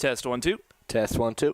Test 1 2. Test 1 2.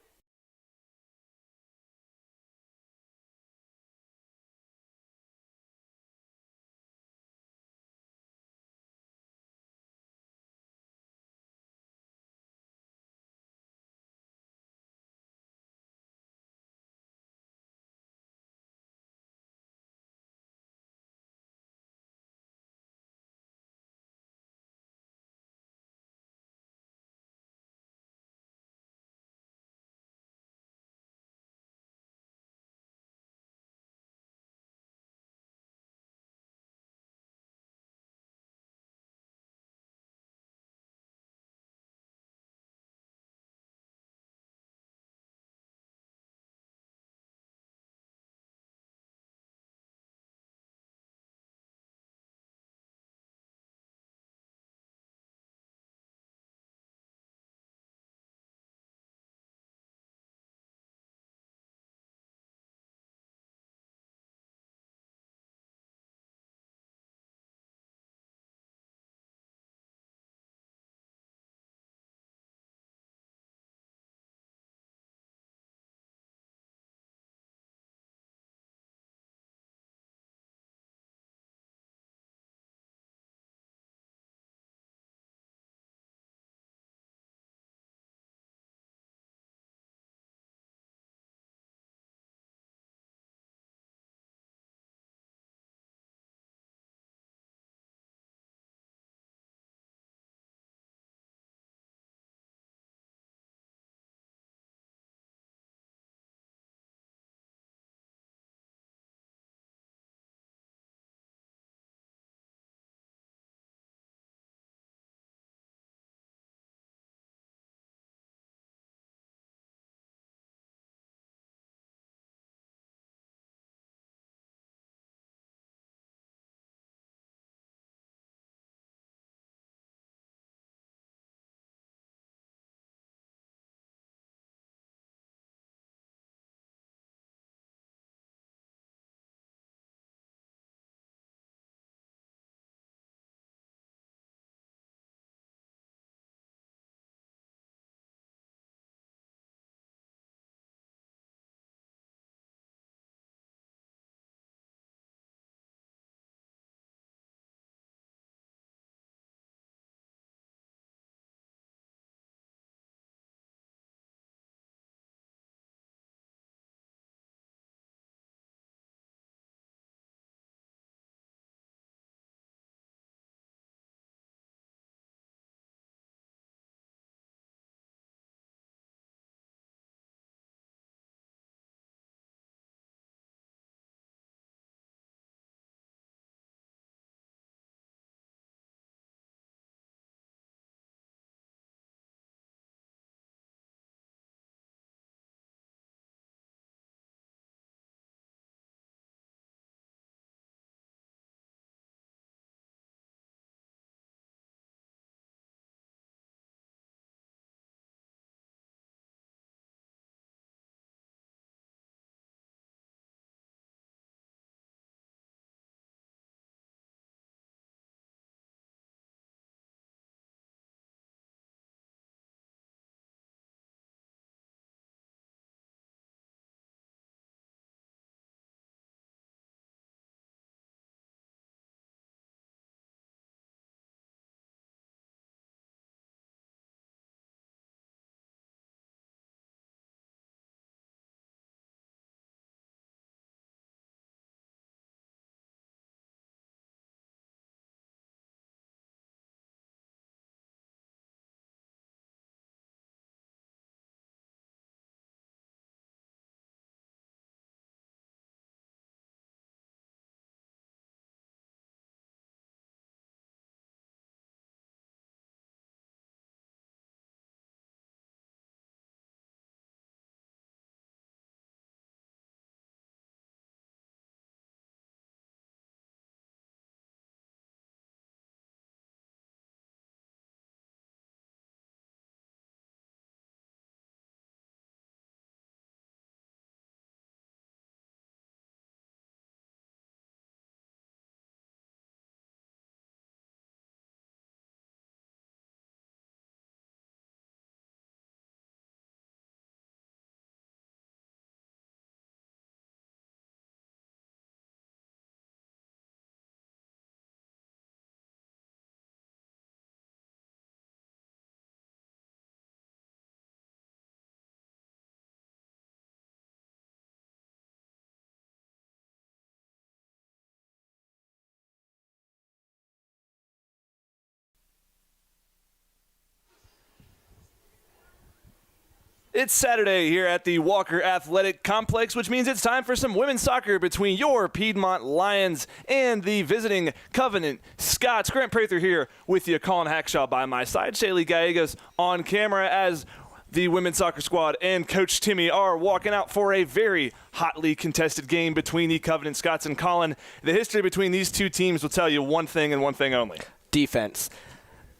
It's Saturday here at the Walker Athletic Complex, which means it's time for some women's soccer between your Piedmont Lions and the visiting Covenant Scots. Grant Prather here with you, Colin Hackshaw by my side. Shaylee Gallegos on camera as the women's soccer squad and Coach Timmy are walking out for a very hotly contested game between the Covenant Scots and Colin. The history between these two teams will tell you one thing and one thing only. Defense.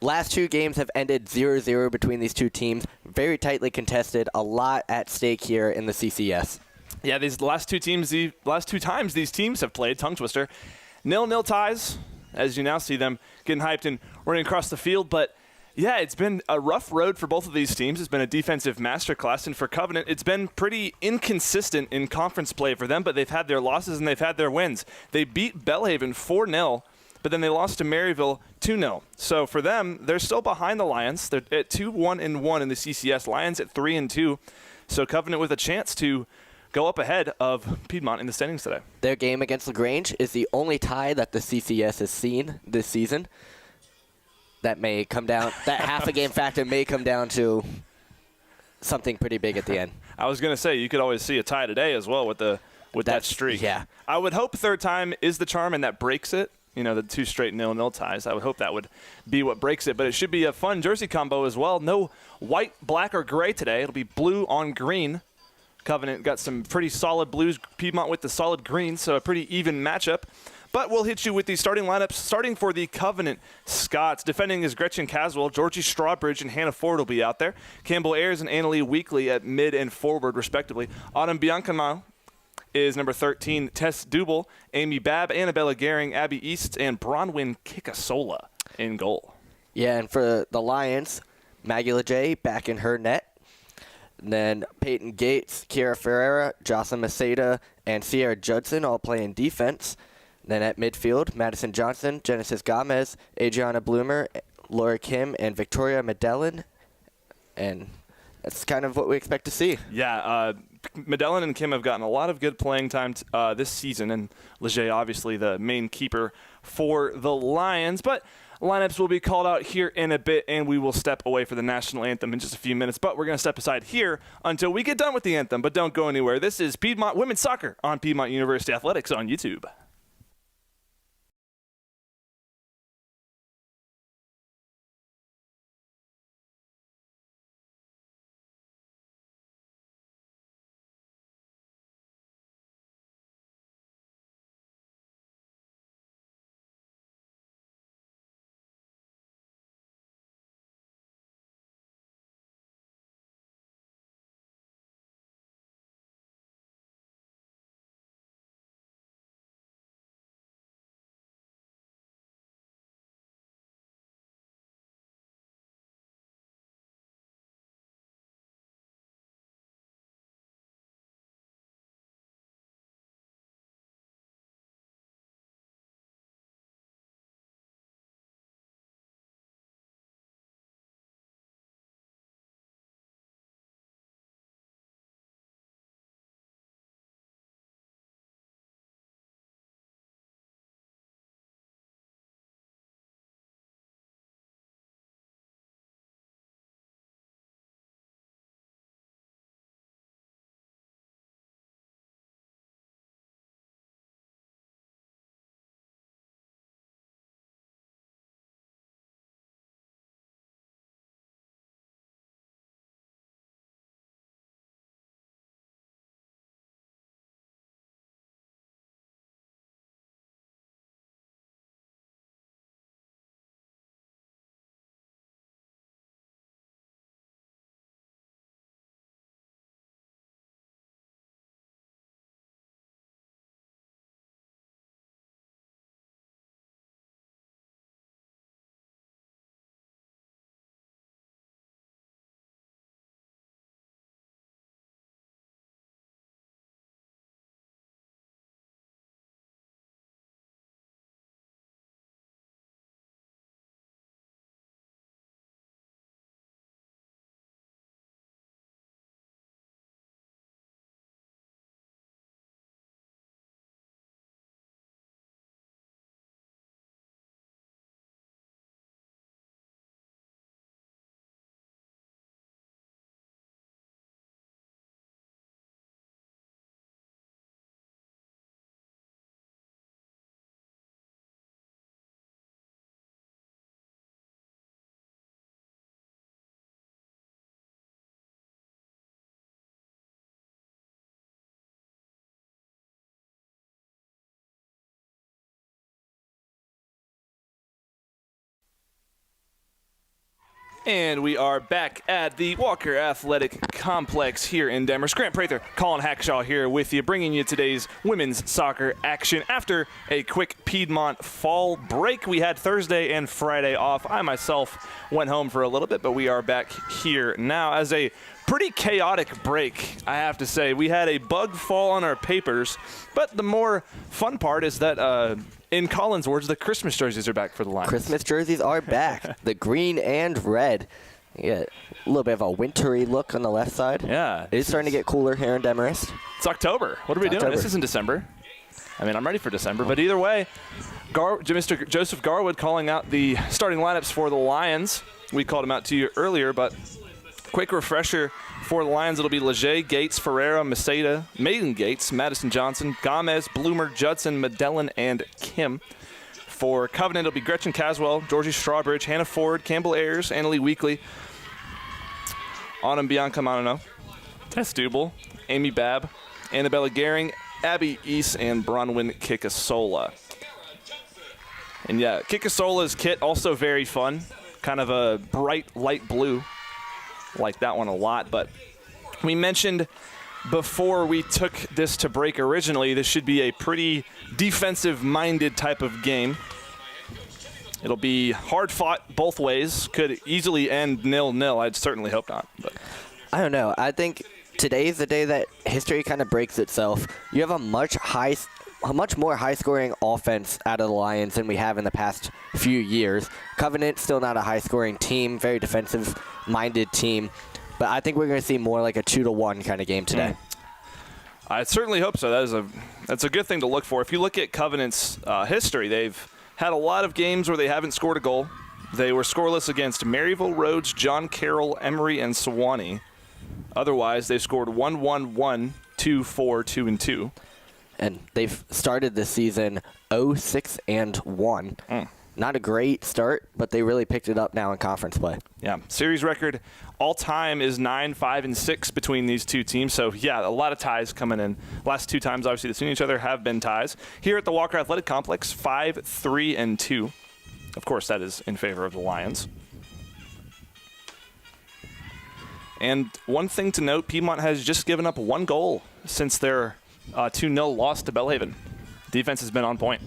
Last two games have ended 0-0 between these two teams. Very tightly contested. A lot at stake here in the CCS. Yeah, the last two times these teams have played, tongue twister, 0-0 ties, as you now see them getting hyped and running across the field. But yeah, it's been a rough road for both of these teams. It's been a defensive masterclass, and for Covenant, it's been pretty inconsistent in conference play for them, but they've had their losses and they've had their wins. They beat Belhaven 4-0. But then they lost to Maryville 2-0. So for them, they're still behind the Lions. They're at 2-1-1 in the CCS. Lions at 3-2. So Covenant with a chance to go up ahead of Piedmont in the standings today. Their game against LaGrange is the only tie that the CCS has seen this season. That may come down. That half a game factor may come down to something pretty big at the end. I was going to say you could always see a tie today as well with that streak. Yeah. I would hope third time is the charm and that breaks it. You know, the two straight 0-0 ties. I would hope that would be what breaks it. But it should be a fun jersey combo as well. No white, black, or gray today. It'll be blue on green. Covenant got some pretty solid blues. Piedmont with the solid green, so a pretty even matchup. But we'll hit you with the starting lineups. Starting for the Covenant Scots. Defending is Gretchen Caswell, Georgie Strawbridge, and Hannah Ford will be out there. Campbell Ayers and Annalie Weekly at mid and forward, respectively. Autumn Biancamau is number 13, Tess Dubel, Amy Babb, Annabella Gehring, Abby East, and Bronwyn Kikasola in goal. Yeah, and for the Lions, Maggie LeJay back in her net. And then Peyton Gates, Kiera Ferreira, Jocelyn Maceda, and Sierra Judson all playing defense. And then at midfield, Madison Johnson, Genesis Gomez, Adriana Bloomer, Laura Kim, and Victoria Medellin. And that's kind of what we expect to see. Yeah, Medellin and Kim have gotten a lot of good playing time this season, and Leger obviously the main keeper for the Lions. But lineups will be called out here in a bit, and we will step away for the national anthem in just a few minutes. But we're going to step aside here until we get done with the anthem, but don't go anywhere. This is Piedmont Women's Soccer on Piedmont University Athletics on YouTube. And we are back at the Walker Athletic Complex here in Demers. Grant Prather, Colin Hackshaw here with you, bringing you today's women's soccer action. After a quick Piedmont fall break, we had Thursday and Friday off. I myself went home for a little bit, but we are back here now as a pretty chaotic break, I have to say. We had a bug fall on our papers, but the more fun part is that in Colin's words, the Christmas jerseys are back for the Lions. Christmas jerseys are back. The green and red. Yeah, a little bit of a wintry look on the left side. Yeah. It is starting to get cooler here in Demarest. It's October. What are we doing? This isn't December. I mean, I'm ready for December, but either way, Mr. Joseph Garwood calling out the starting lineups for the Lions. We called him out to you earlier, but quick refresher for the Lions. It'll be Leger, Gates, Ferreira, Maceda, Maiden Gates, Madison Johnson, Gomez, Bloomer, Judson, Medellin, and Kim. For Covenant, it'll be Gretchen Caswell, Georgie Strawbridge, Hannah Ford, Campbell Ayers, Annalie Weekly, Autumn Bianca Monano, Tess Dubel, Amy Babb, Annabella Gehring, Abby East, and Bronwyn Kikasola. And yeah, Kikasola's kit also very fun. Kind of a bright light blue. Like that one a lot, but we mentioned before we took this to break originally, this should be a pretty defensive-minded type of game. It'll be hard-fought both ways. Could easily end 0-0. I'd certainly hope not. But I don't know. I think today's the day that history kind of breaks itself. You have a much more high-scoring offense out of the Lions than we have in the past few years. Covenant, still not a high-scoring team, very defensive-minded team. But I think we're going to see more like a 2-1 kind of game today. I certainly hope so. That's a good thing to look for. If you look at Covenant's history, they've had a lot of games where they haven't scored a goal. They were scoreless against Maryville, Rhodes, John Carroll, Emory, and Sewanee. Otherwise, they've scored 1-1-1, 2-4, 2-2. And they've started this season 0-6-1. Not a great start, but they really picked it up now in conference play. Yeah, series record all-time is 9-5-6 between these two teams. So, yeah, a lot of ties coming in. Last two times, obviously, they've seen each other have been ties. Here at the Walker Athletic Complex, 5-3-2. Of course, that is in favor of the Lions. And one thing to note, Piedmont has just given up one goal since their 2-0 loss to Bellhaven. Defense has been on point.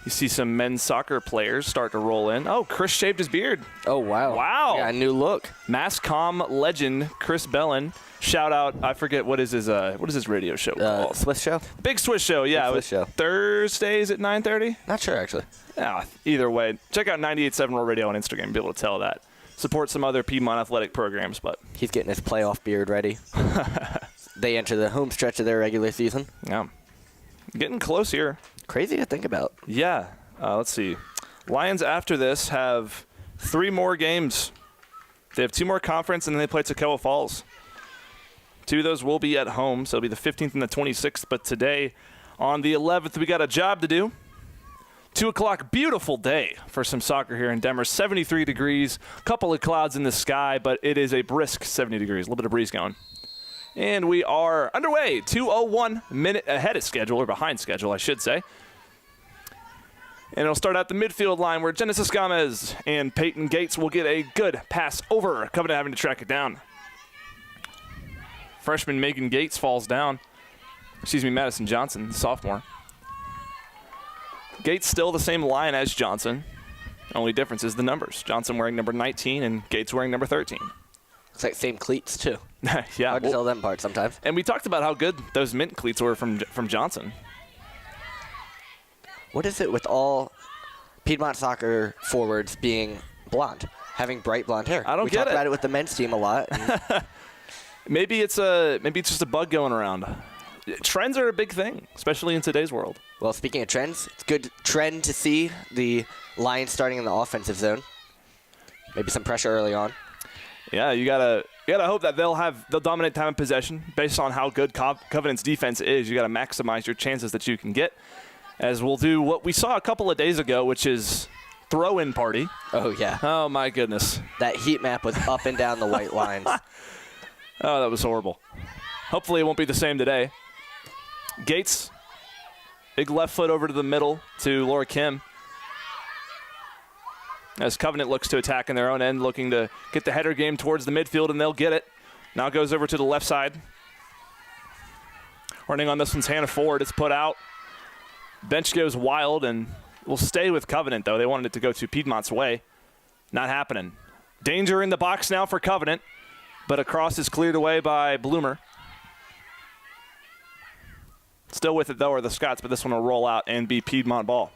You see some men's soccer players start to roll in. Oh, Chris shaved his beard. Oh, wow. Wow. Yeah, a new look. Masscom legend Chris Bellin. Shout out, I forget, what is his radio show called? Swiss Show? Big Swiss Show, yeah. Big Swiss Show. Thursdays at 9:30? Not sure, actually. Yeah, either way. Check out 98.7 Roll Radio on Instagram and be able to tell that. Support some other Piedmont athletic programs, but He's getting his playoff beard ready. They enter the home stretch of their regular season. yeah. Getting close here. Crazy to think about. Yeah. Let's see. Lions after this have 3 more games. They have 2 more conference, and then they play Toccoa Falls. 2 of those will be at home, so it'll be the 15th and the 26th. But today, on the 11th, we got a job to do. 2 o'clock, beautiful day for some soccer here in Denver. 73 degrees, a couple of clouds in the sky, but it is a brisk 70 degrees, a little bit of breeze going. And we are underway, 2:01 minute ahead of schedule, or behind schedule, I should say. And it'll start at the midfield line where Genesis Gomez and Peyton Gates will get a good pass over. Covenant having to track it down. Freshman Megan Gates falls down. Madison Johnson, sophomore. Gates still the same line as Johnson. Only difference is the numbers. Johnson wearing number 19 and Gates wearing number 13. It's like same cleats, too. Yeah. Hard to tell them apart sometimes. And we talked about how good those mint cleats were from Johnson. What is it with all Piedmont soccer forwards being blonde, having bright blonde hair? I don't get it. We talked about it with the men's team a lot. Maybe it's just a bug going around. Trends are a big thing, especially in today's world. Well, speaking of trends, it's a good trend to see the Lions starting in the offensive zone. Maybe some pressure early on. Yeah, you gotta hope that they'll dominate time of possession based on how good Covenant's defense is. You gotta maximize your chances that you can get, as we'll do what we saw a couple of days ago, which is throw-in party. Oh yeah. Oh my goodness. That heat map was up and down the white lines. Oh, that was horrible. Hopefully it won't be the same today. Gates, big left foot over to the middle to Laura Kim. as Covenant looks to attack in their own end, looking to get the header game towards the midfield, and they'll get it. Now it goes over to the left side. Running on this one's Hannah Ford. It's put out. Bench goes wild, and will stay with Covenant, though. They wanted it to go to Piedmont's way. Not happening. Danger in the box now for Covenant, but a cross is cleared away by Bloomer. Still with it, though, are the Scots, but this one will roll out and be Piedmont ball.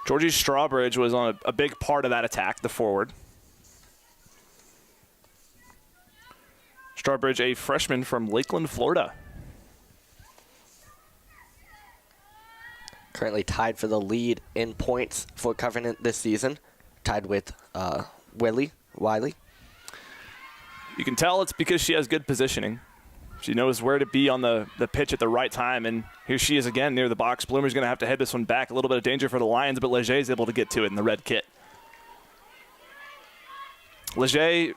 Georgie Strawbridge was on a big part of that attack, the forward. Strawbridge, a freshman from Lakeland, Florida. Currently tied for the lead in points for Covenant this season. Tied with Wiley. You can tell it's because she has good positioning. She knows where to be on the pitch at the right time, and here she is again near the box. Bloomer's going to have to head this one back. A little bit of danger for the Lions, but Leger is able to get to it in the red kit. Leger,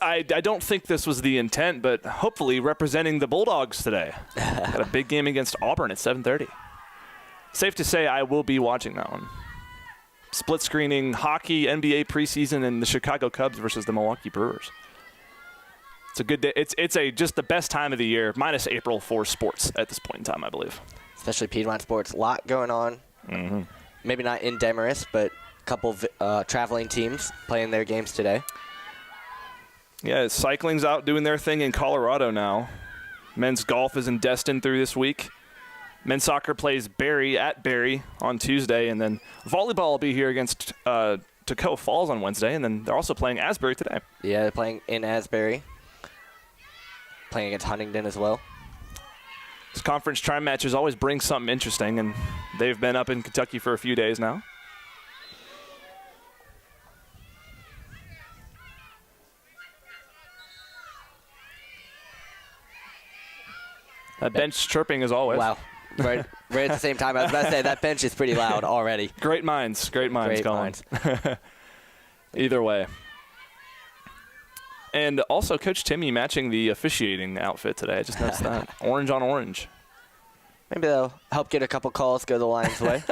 I don't think this was the intent, but hopefully representing the Bulldogs today. Got a big game against Auburn at 7:30. Safe to say I will be watching that one. Split screening hockey, NBA preseason, and the Chicago Cubs versus the Milwaukee Brewers. It's a good day. It's just the best time of the year, minus April, for sports at this point in time, I believe. Especially Piedmont sports. A lot going on. Mm-hmm. Maybe not in Demarest, but a couple of traveling teams playing their games today. Yeah, cycling's out doing their thing in Colorado now. Men's golf is in Destin through this week. Men's soccer plays Barry at Barry on Tuesday, and then volleyball will be here against Toccoa Falls on Wednesday, and then they're also playing Asbury today. Yeah, they're playing in Asbury. Playing against Huntingdon as well. This conference tri matches always bring something interesting, and they've been up in Kentucky for a few days now. That bench chirping as always. Wow. Right at the same time. I was about to say, that bench is pretty loud already. Great minds, Colin. Either way. And also, Coach Timmy matching the officiating outfit today. I just noticed that. Orange on orange. Maybe they'll help get a couple calls go the Lions' way.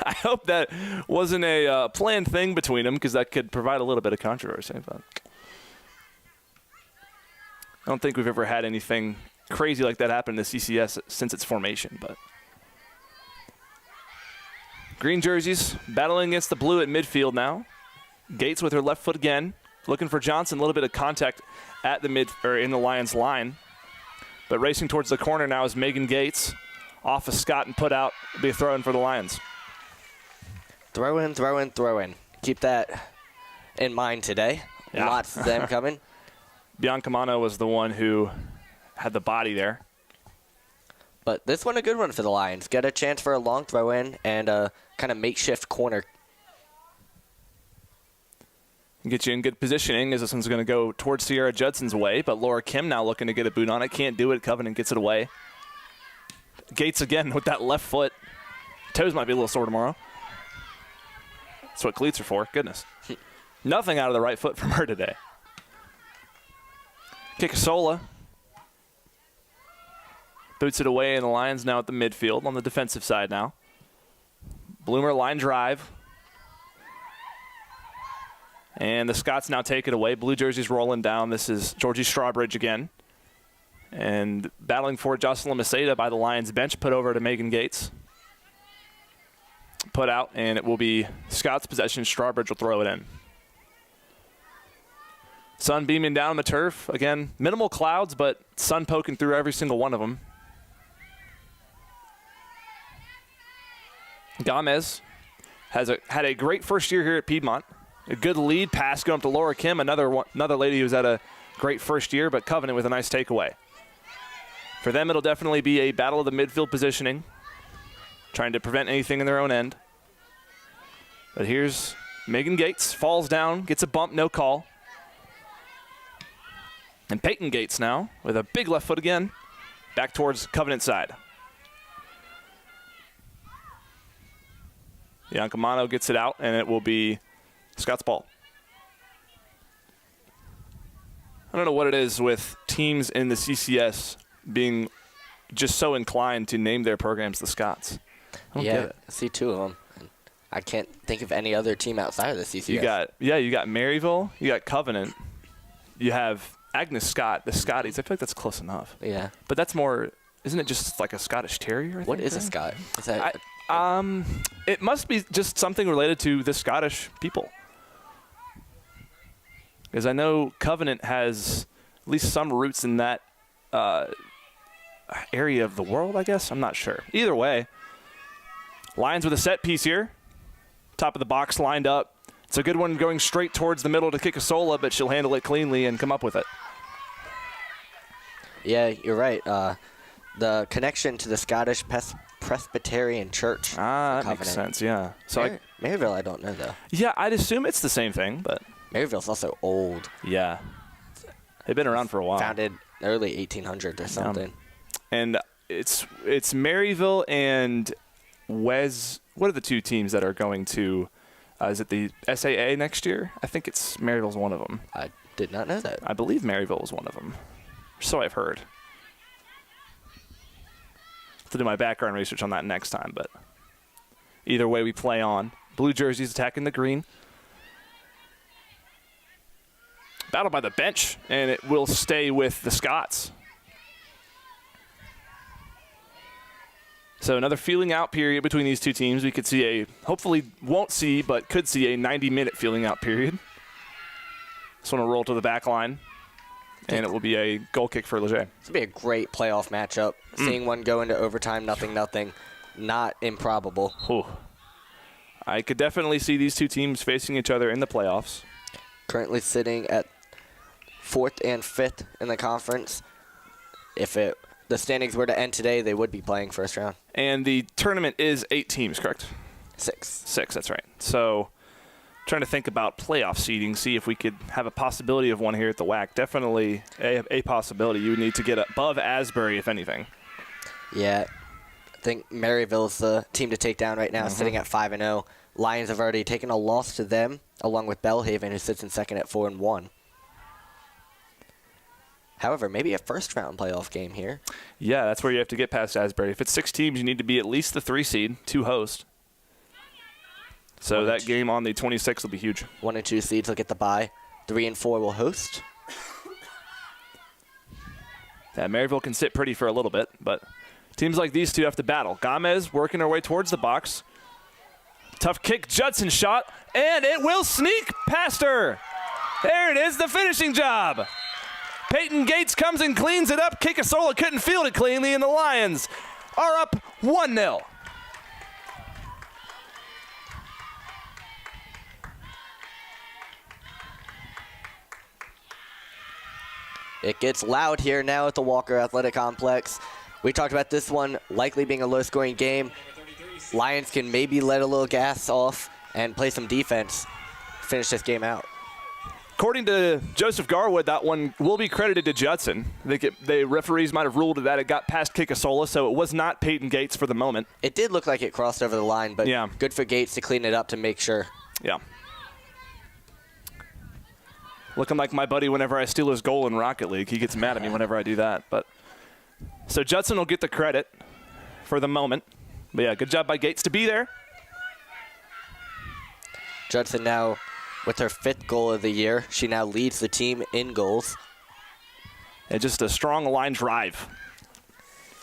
I hope that wasn't a planned thing between them, because that could provide a little bit of controversy. But I don't think we've ever had anything crazy like that happen in the CCS since its formation. But green jerseys battling against the blue at midfield now. Gates with her left foot again. Looking for Johnson, a little bit of contact at the in the Lions line. But racing towards the corner now is Megan Gates. Off of Scott and put out. Will be a throw in for the Lions. Throw in. Keep that in mind today. Yeah. Lots of them coming. Bianca Mano was the one who had the body there. But this one a good one for the Lions. Get a chance for a long throw in and a kind of makeshift corner. Get you in good positioning as this one's going to go towards Sierra Judson's way, but Laura Kim now looking to get a boot on it. Can't do it. Covenant gets it away. Gates again with that left foot. Toes might be a little sore tomorrow. That's what cleats are for. Goodness. Nothing out of the right foot from her today. Kikasola boots it away, and the Lions now at the midfield on the defensive side now. Bloomer line drive. And the Scots now take it away. Blue jerseys rolling down. This is Georgie Strawbridge again. And battling for it, Jocelyn Maceda by the Lions bench. Put over to Megan Gates. Put out, and it will be Scots' possession. Strawbridge will throw it in. Sun beaming down on the turf. Again, minimal clouds, but sun poking through every single one of them. Gomez had a great first year here at Piedmont. A good lead pass going up to Laura Kim, another lady who's had a great first year, but Covenant with a nice takeaway. For them, it'll definitely be a battle of the midfield positioning, trying to prevent anything in their own end. But here's Megan Gates, falls down, gets a bump, no call. And Peyton Gates now with a big left foot again, back towards Covenant side. Bianca Mano gets it out, and it will be Scott's ball. I don't know what it is with teams in the CCS being just so inclined to name their programs the Scots. I don't get it. I see two of them. I can't think of any other team outside of the CCS. You got Maryville, you got Covenant, you have Agnes Scott, the Scotties. I feel like that's close enough. Yeah. But that's more, isn't it just like a Scottish Terrier? What is a Scot? Is that it must be just something related to the Scottish people. Because I know Covenant has at least some roots in that area of the world, I guess. I'm not sure. Either way, Lions with a set piece here. Top of the box lined up. It's a good one going straight towards the middle to Kikasola, but she'll handle it cleanly and come up with it. Yeah, you're right. The connection to the Scottish Presbyterian Church. That makes sense, yeah. So Maryville, I don't know, though. Yeah, I'd assume it's the same thing, but... Maryville's also old. Yeah. They've been around for a while. Founded early 1800s or something. And it's Maryville and Wes. What are the two teams that are going to? Is it the SAA next year? I think it's Maryville's one of them. I did not know that. I believe Maryville was one of them. So I've heard. I'll have to do my background research on that next time, but either way we play on. Blue jerseys attacking the green. Battle by the bench, and it will stay with the Scots. So another feeling out period between these two teams. We could see hopefully won't see, but could see a 90-minute feeling out period. This one will roll to the back line, and it will be a goal kick for Leger. This will be a great playoff matchup. Seeing one go into overtime, 0-0, not improbable. Ooh. I could definitely see these two teams facing each other in the playoffs. Currently sitting at 4th and 5th in the conference. If the standings were to end today, they would be playing first round. And the tournament is 8 teams, correct? 6. 6, that's right. So trying to think about playoff seeding, see if we could have a possibility of one here at the WAC. Definitely a possibility. You would need to get above Asbury, if anything. Yeah. I think Maryville's the team to take down right now, sitting at 5-0. Lions have already taken a loss to them, along with Belhaven, who sits in second at 4-1. However, maybe a first-round playoff game here. Yeah, that's where you have to get past Asbury. If it's 6 teams, you need to be at least the 3 seed to host. So that game on the 26th will be huge. 1 and 2 seeds will get the bye. 3 and 4 will host. Yeah, Maryville can sit pretty for a little bit, but teams like these two have to battle. Gomez working her way towards the box. Tough kick, Judson shot, and it will sneak past her. There it is, the finishing job. Peyton Gates comes and cleans it up. Kikasola couldn't field it cleanly, and the Lions are up 1-0. It gets loud here now at the Walker Athletic Complex. We talked about this one likely being a low-scoring game. Lions can maybe let a little gas off and play some defense, finish this game out. According to Joseph Garwood, that one will be credited to Judson. I think the referees might have ruled that it got past Kikasola, so it was not Peyton Gates for the moment. It did look like it crossed over the line, but yeah, good for Gates to clean it up to make sure. Yeah. Looking like my buddy whenever I steal his goal in Rocket League. He gets mad at me whenever I do that. But so Judson will get the credit for the moment. But, yeah, good job by Gates to be there. Judson now with her 5th goal of the year. She now leads the team in goals. And just a strong line drive.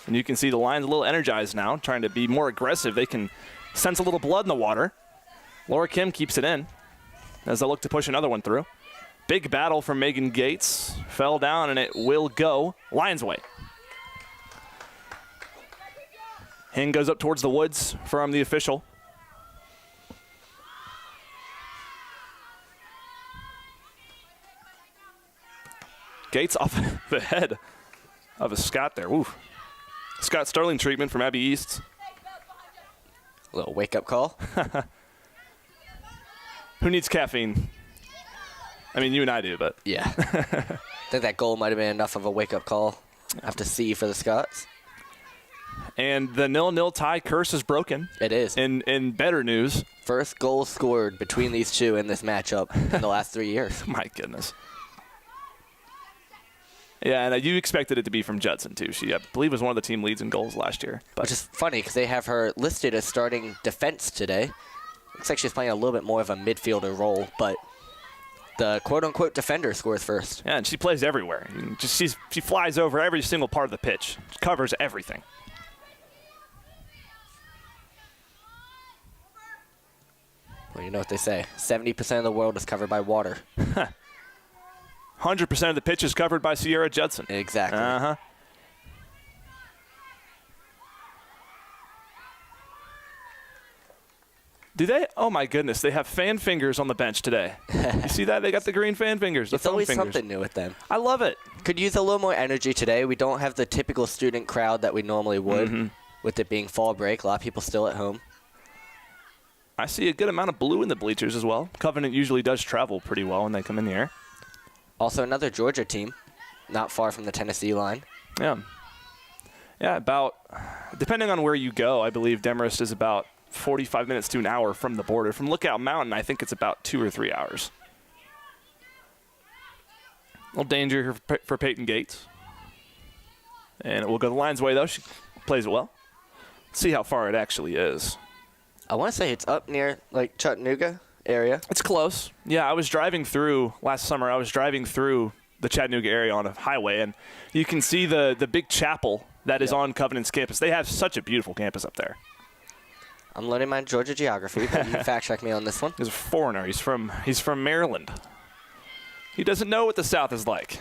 And you can see the Lions a little energized now, trying to be more aggressive. They can sense a little blood in the water. Laura Kim keeps it in as they look to push another one through. Big battle from Megan Gates. Fell down, and it will go Lions' way. Hing goes up towards the woods from the official. Gates off the head of a Scott there. Ooh. Scott Sterling treatment from Abby East. A little wake-up call. Who needs caffeine? I mean, you and I do, but. Yeah. I think that goal might have been enough of a wake-up call. Have to see for the Scots. And the 0-0 tie curse is broken. It is. In better news. First goal scored between these two in this matchup in the last 3 years. My goodness. Yeah, and you expected it to be from Judson, too. She, I believe, was one of the team leads in goals last year. But which is funny because they have her listed as starting defense today. Looks like she's playing a little bit more of a midfielder role, but the quote-unquote defender scores first. Yeah, and she plays everywhere. She flies over every single part of the pitch. She covers everything. Well, you know what they say. 70% of the world is covered by water. 100% of the pitch is covered by Sierra Judson. Exactly. Uh-huh. Do they? Oh, my goodness. They have fan fingers on the bench today. You see that? They got the green fan fingers. It's always something new with them. I love it. Could use a little more energy today. We don't have the typical student crowd that we normally would, with it being fall break. A lot of people still at home. I see a good amount of blue in the bleachers as well. Covenant usually does travel pretty well when they come in the air. Also, another Georgia team, not far from the Tennessee line. Yeah. Yeah, about, depending on where you go, I believe Demarest is about 45 minutes to an hour from the border. From Lookout Mountain, I think it's about 2 or 3 hours. A little danger for Peyton Gates. And it will go the Lions' way, though. She plays it well. Let's see how far it actually is. I want to say it's up near, like, Chattanooga area. It's close. Yeah, I was driving through, last summer, I was driving through the Chattanooga area on a highway, and you can see the big chapel that is on Covenant's campus. They have such a beautiful campus up there. I'm learning my Georgia geography, but you can fact check me on this one. He's a foreigner. He's from Maryland. He doesn't know what the South is like.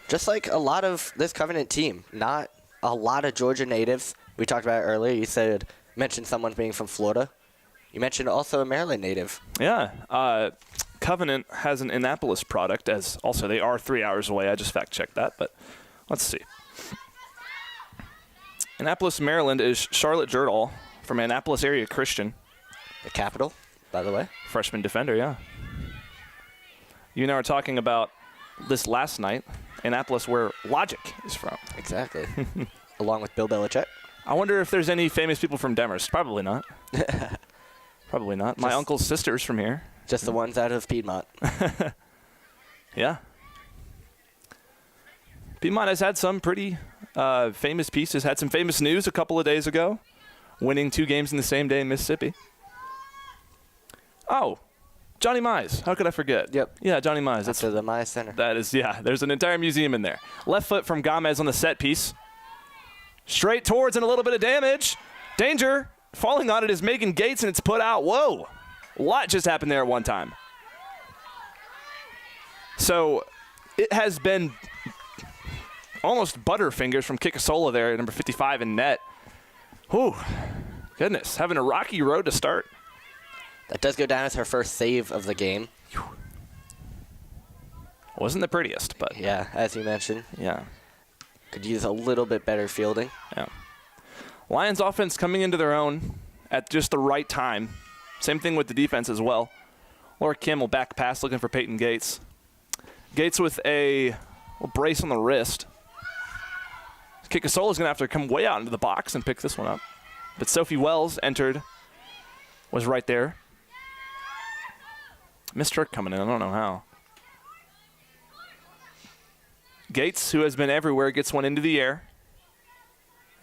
Just like a lot of this Covenant team, not a lot of Georgia natives. We talked about it earlier. You mentioned someone being from Florida. You mentioned also a Maryland native. Yeah. Covenant has an Annapolis product, as also they are 3 hours away. I just fact checked that, but let's see. Annapolis, Maryland is Charlotte Jerdal from Annapolis Area Christian. The capital, by the way. Freshman defender, yeah. You and I were talking about this last night, Annapolis, where Logic is from. Exactly. Along with Bill Belichick. I wonder if there's any famous people from Demarest. Probably not. Probably not. My uncle's sister's from here. Just the ones out of Piedmont. Yeah. Piedmont has had some pretty famous pieces, had some famous news a couple of days ago, winning 2 games in the same day in Mississippi. Oh, Johnny Mize. How could I forget? Yep. Yeah, Johnny Mize. That's the Mize Center. That is, yeah, there's an entire museum in there. Left foot from Gomez on the set piece. Straight towards and a little bit of damage. Danger. Falling on it is Megan Gates, and it's put out. Whoa. A lot just happened there at one time. So it has been almost butterfingers from Kikasola there at number 55 in net. Whew. Goodness. Having a rocky road to start. That does go down as her first save of the game. Wasn't the prettiest, but. Yeah, as you mentioned. Yeah. Could use a little bit better fielding. Yeah. Lions offense coming into their own at just the right time. Same thing with the defense as well. Laura Kim will back pass looking for Peyton Gates. Gates with a brace on the wrist. Kikasola's going to have to come way out into the box and pick this one up. But Sophie Wells entered, was right there. Missed her coming in. I don't know how. Gates, who has been everywhere, gets one into the air.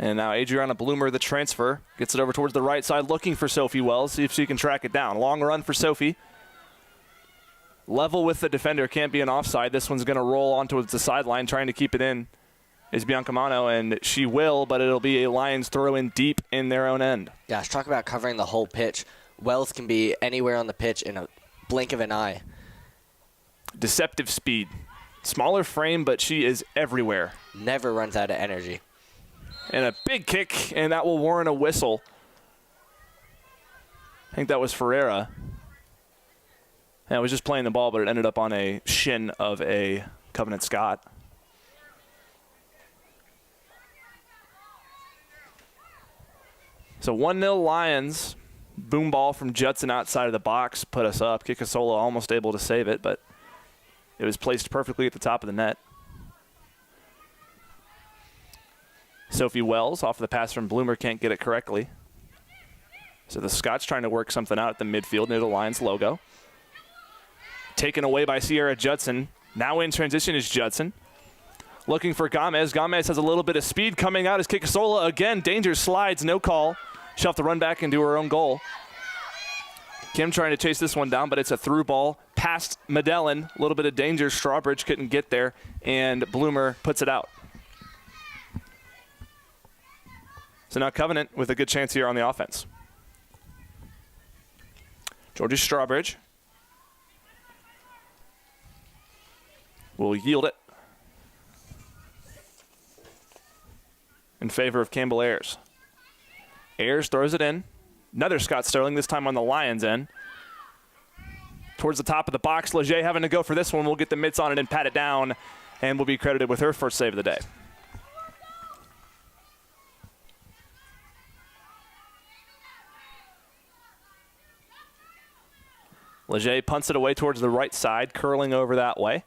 And now Adriana Bloomer, the transfer, gets it over towards the right side, looking for Sophie Wells, see if she can track it down. Long run for Sophie. Level with the defender, can't be an offside. This one's going to roll onto the sideline, trying to keep it in, is Biancamano, and she will, but it'll be a Lions throw in deep in their own end. Gosh, talk about covering the whole pitch. Wells can be anywhere on the pitch in a blink of an eye. Deceptive speed. Smaller frame, but she is everywhere. Never runs out of energy. And a big kick, and that will warrant a whistle. I think that was Ferreira. And it was just playing the ball, but it ended up on a shin of a Covenant Scott. So 1-0 Lions. Boom ball from Judson outside of the box put us up. Kikasola almost able to save it, but it was placed perfectly at the top of the net. Sophie Wells off the pass from Bloomer can't get it correctly. So the Scots trying to work something out at the midfield near the Lions logo. Taken away by Sierra Judson. Now in transition is Judson. Looking for Gomez. Gomez has a little bit of speed coming out as Kikasola again. Danger slides, no call. She'll have to run back and do her own goal. Kim trying to chase this one down, but it's a through ball past Medellin. A little bit of danger. Strawbridge couldn't get there, and Bloomer puts it out. So now Covenant with a good chance here on the offense. Georgia Strawbridge will yield it in favor of Campbell Ayers. Ayers throws it in. Another Scott Sterling, this time on the Lions' end. Towards the top of the box, Leger having to go for this one. We'll get the mitts on it and pat it down, and will be credited with her first save of the day. Leger punts it away towards the right side, curling over that way.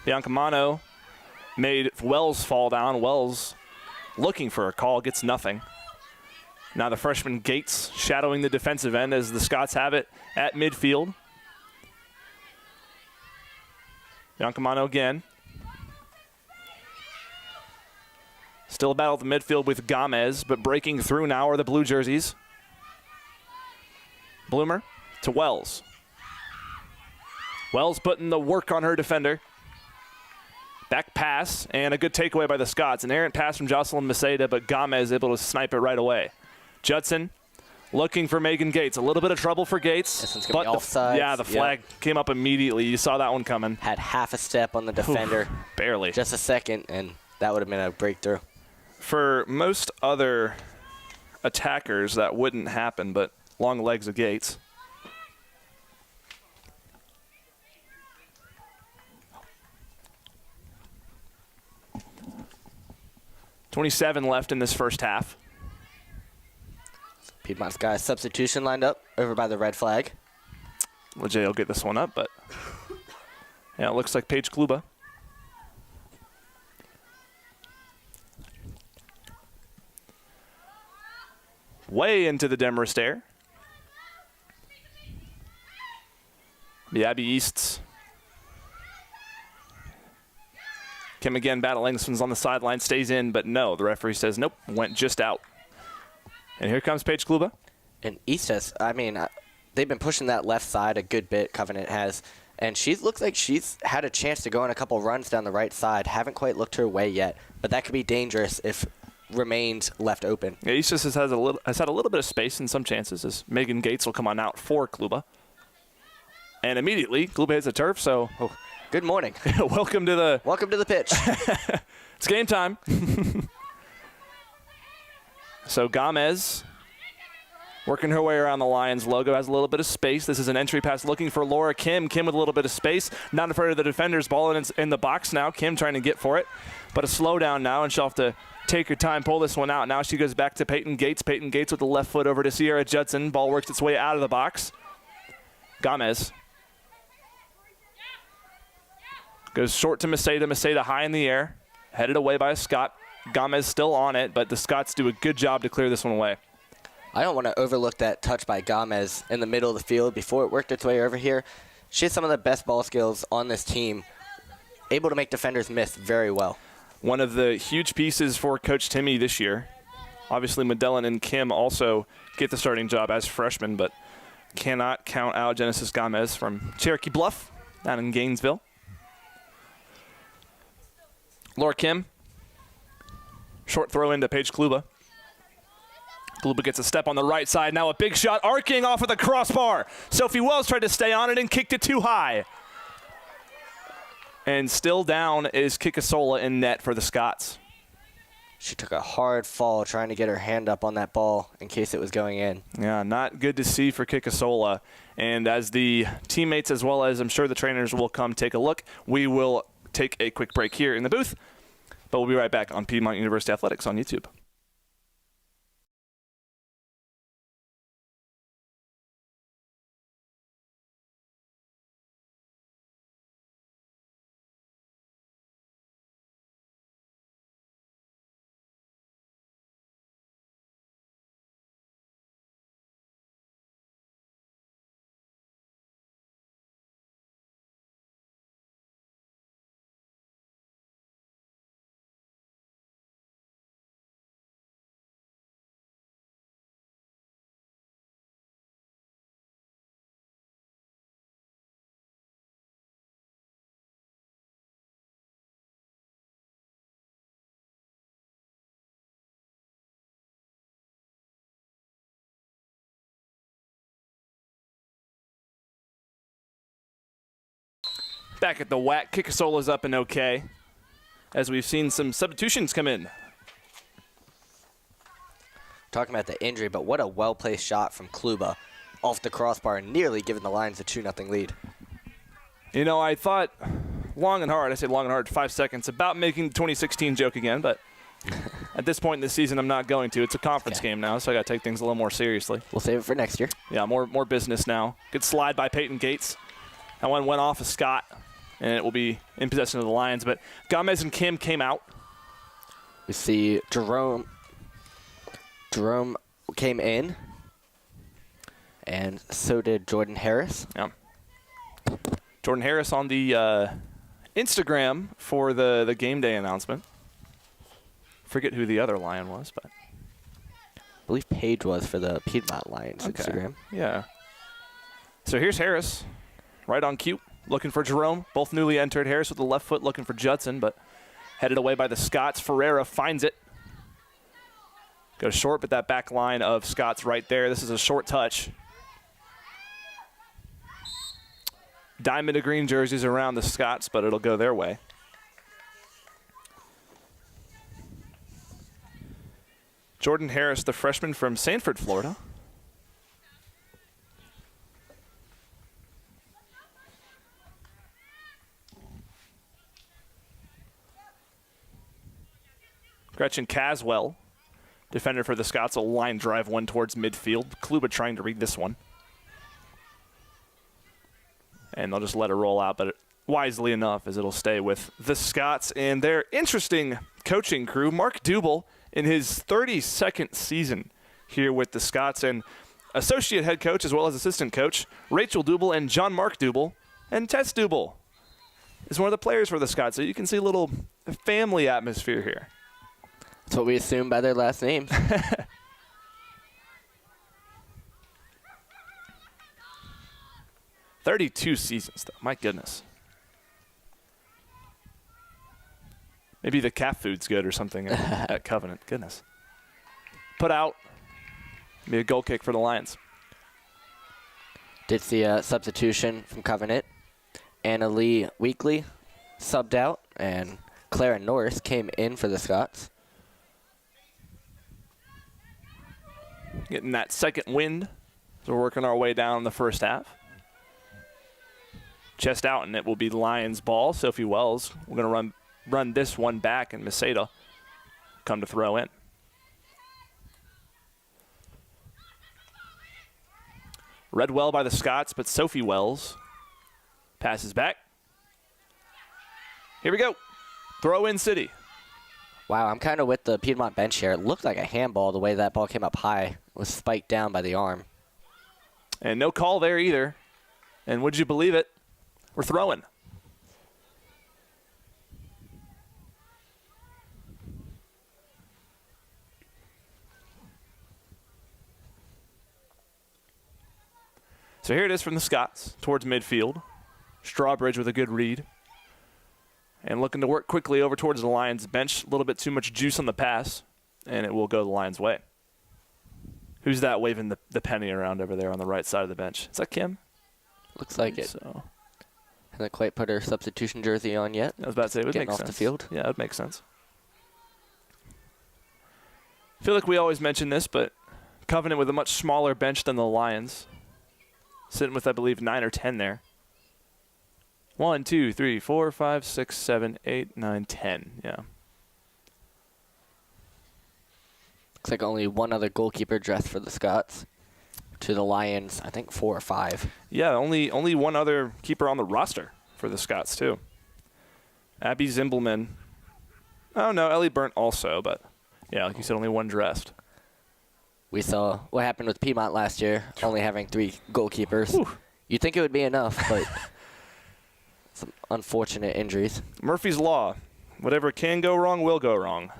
Biancamano made Wells fall down. Wells looking for a call, gets nothing. Now the freshman Gates shadowing the defensive end as the Scots have it at midfield. Biancamano again. Still a battle at the midfield with Gomez, but breaking through now are the blue jerseys. Bloomer to Wells. Wells putting the work on her defender. Back pass and a good takeaway by the Scots. An errant pass from Jocelyn Maceda, but Gomez able to snipe it right away. Judson looking for Megan Gates. A little bit of trouble for Gates. This one's going to be offside. The flag came up immediately. You saw that one coming. Had half a step on the defender. Barely. Just a second, and that would have been a breakthrough. For most other attackers, that wouldn't happen, but long legs of Gates. .27 left in this first half. Piedmont's got a substitution lined up over by the red flag. Leger will get this one up, but yeah, it looks like Paige Kluba. Way into the Demarest air. The Abby Easts. Kim again battling. This one's on the sideline, stays in, but no. The referee says nope, went just out. And here comes Paige Kluba. And East has, they've been pushing that left side a good bit, Covenant has. And she looks like she's had a chance to go on a couple runs down the right side. Haven't quite looked her way yet, but that could be dangerous if remained left open. Yeah, East has had a little bit of space in some chances as Megan Gates will come on out for Kluba. And immediately, Kluba hits the turf, so... Oh, good morning. Welcome to the pitch. It's game time. So Gomez working her way around the Lions logo, has a little bit of space. This is an entry pass looking for Laura Kim. Kim with a little bit of space, not in front of the defenders. Ball in the box now. Kim trying to get for it, but a slowdown now, and she'll have to take her time, pull this one out. Now she goes back to Peyton Gates. Peyton Gates with the left foot over to Sierra Judson. Ball works its way out of the box. Gomez goes short to Maceda. Maceda high in the air, headed away by a Scott. Gomez still on it, but the Scots do a good job to clear this one away. I don't want to overlook that touch by Gomez in the middle of the field before it worked its way over here. She has some of the best ball skills on this team, able to make defenders miss very well. One of the huge pieces for Coach Timmy this year. Obviously, Medellin and Kim also get the starting job as freshmen, but cannot count out Genesis Gomez from Cherokee Bluff down in Gainesville. Laura Kim. Short throw into Paige Kluba. Kluba gets a step on the right side. Now a big shot arcing off of the crossbar. Sophie Wells tried to stay on it and kicked it too high. And still down is Kikasola in net for the Scots. She took a hard fall trying to get her hand up on that ball in case it was going in. Yeah, not good to see for Kikasola. And as the teammates as well as I'm sure the trainers will come take a look, we will take a quick break here in the booth. But we'll be right back on Piedmont University Athletics on YouTube. Back at the whack, Kikasola's up and okay, as we've seen some substitutions come in. Talking about the injury, but what a well-placed shot from Kluba off the crossbar, nearly giving the Lions a 2-0 lead. You know, I thought long and hard, 5 seconds, about making the 2016 joke again, but at this point in the season, I'm not going to. It's a conference game now, so I got to take things a little more seriously. We'll save it for next year. Yeah, more business now. Good slide by Peyton Gates. That one went off of Scott, and it will be in possession of the Lions. But Gomez and Kim came out. We see Jerome came in, and so did Jordan Harris. Yeah. Jordan Harris on the Instagram for the game day announcement. Forget who the other Lion was, but I believe Paige was for the Piedmont Lions Instagram. Yeah. So here's Harris, right on cue, looking for Jerome. Both newly entered. Harris with the left foot looking for Judson, but headed away by the Scots. Ferreira finds it. Goes short, but that back line of Scots right there. This is a short touch. Diamond to green jerseys around the Scots, but it'll go their way. Jordan Harris, the freshman from Sanford, Florida. Gretchen Caswell, defender for the Scots, will line drive one towards midfield. Kluba trying to read this one. And they'll just let it roll out, but wisely enough as it'll stay with the Scots and their interesting coaching crew. Mark Dubel in his 32nd season here with the Scots, and associate head coach as well as assistant coach, Rachel Dubel and John Mark Dubel. And Tess Dubel is one of the players for the Scots, so you can see a little family atmosphere here. That's what we assume by their last names. 32 seasons, though. My goodness. Maybe the cat food's good or something at Covenant. Goodness. Put out. Be a goal kick for the Lions. Did see a substitution from Covenant. Anna Lee Weekly subbed out, and Clara Norris came in for the Scots. Getting that second wind. So we're working our way down in the first half. Chest out, and it will be Lions ball. Sophie Wells, we're going to run this one back, and Maseda come to throw in. Read well by the Scots, but Sophie Wells passes back. Here we go. Throw in City. Wow, I'm kind of with the Piedmont bench here. It looked like a handball the way that ball came up high. It was spiked down by the arm. And no call there either. And would you believe it? We're throwing. So here it is from the Scots towards midfield. Strawbridge with a good read. And looking to work quickly over towards the Lions bench. A little bit too much juice on the pass, and it will go the Lions' way. Who's that waving the penny around over there on the right side of the bench? Is that Kim? Looks like it. So hasn't quite put her substitution jersey on yet. I was about to say, it would Getting make off sense. the field. Yeah, it would make sense. I feel like we always mention this, but Covenant with a much smaller bench than the Lions. Sitting with, I believe, 9 or 10 there. 1, 2, 3, 4, 5, 6, 7, 8, 9, 10. Yeah. Looks like only one other goalkeeper dressed for the Scots. To the Lions, I think 4 or 5. Yeah, only one other keeper on the roster for the Scots, too. Abby Zimbelman. Oh, no, Ellie Burnt also, but, yeah, like you said, only one dressed. We saw what happened with Piedmont last year, only having 3 goalkeepers. Whew. You'd think it would be enough, but some unfortunate injuries. Murphy's Law. Whatever can go wrong will go wrong.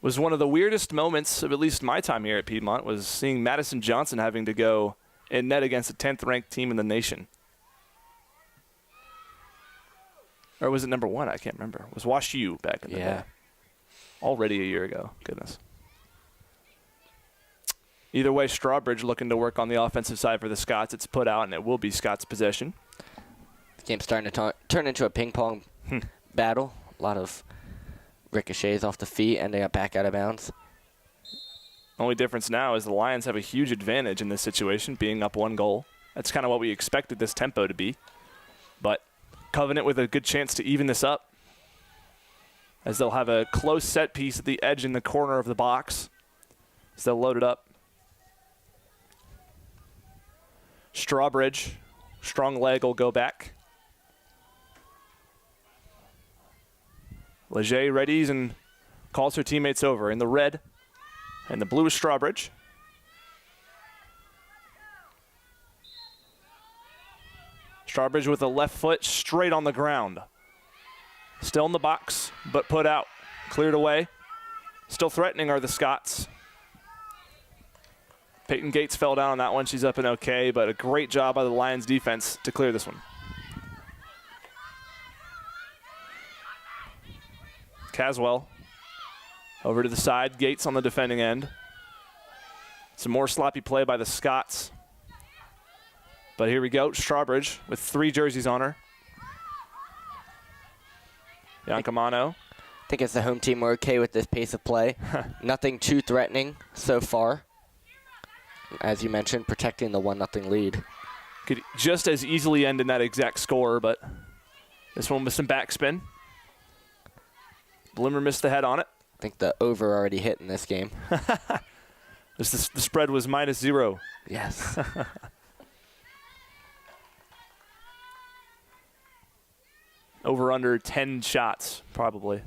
Was one of the weirdest moments of at least my time here at Piedmont was seeing Madison Johnson having to go in net against a 10th-ranked team in the nation. Or was it number 1? I can't remember. It was Wash U back in the day. Already a year ago. Goodness. Either way, Strawbridge looking to work on the offensive side for the Scots. It's put out, and it will be Scots' possession. The game's starting to turn into a ping-pong battle. A lot of ricochets off the feet, ending up back out of bounds. Only difference now is the Lions have a huge advantage in this situation, being up 1 goal. That's kind of what we expected this tempo to be. But Covenant with a good chance to even this up, as they'll have a close set piece at the edge in the corner of the box. So they'll load it up. Strawbridge, strong leg, will go back. Leger readies and calls her teammates over. In the red and the blue is Strawbridge. Strawbridge with a left foot straight on the ground. Still in the box, but put out. Cleared away. Still threatening are the Scots. Peyton Gates fell down on that one. She's up and okay, but a great job by the Lions defense to clear this one. Caswell over to the side. Gates on the defending end. Some more sloppy play by the Scots. But here we go. Strawbridge with 3 jerseys on her. Yancamano. I think as the home team, we're okay with this pace of play. Nothing too threatening so far. As you mentioned, protecting the 1-0 lead. Could just as easily end in that exact score, but this one with some backspin. Blimmer missed the head on it. I think the over already hit in this game. The spread was -0. Yes. Over under 10 shots, probably,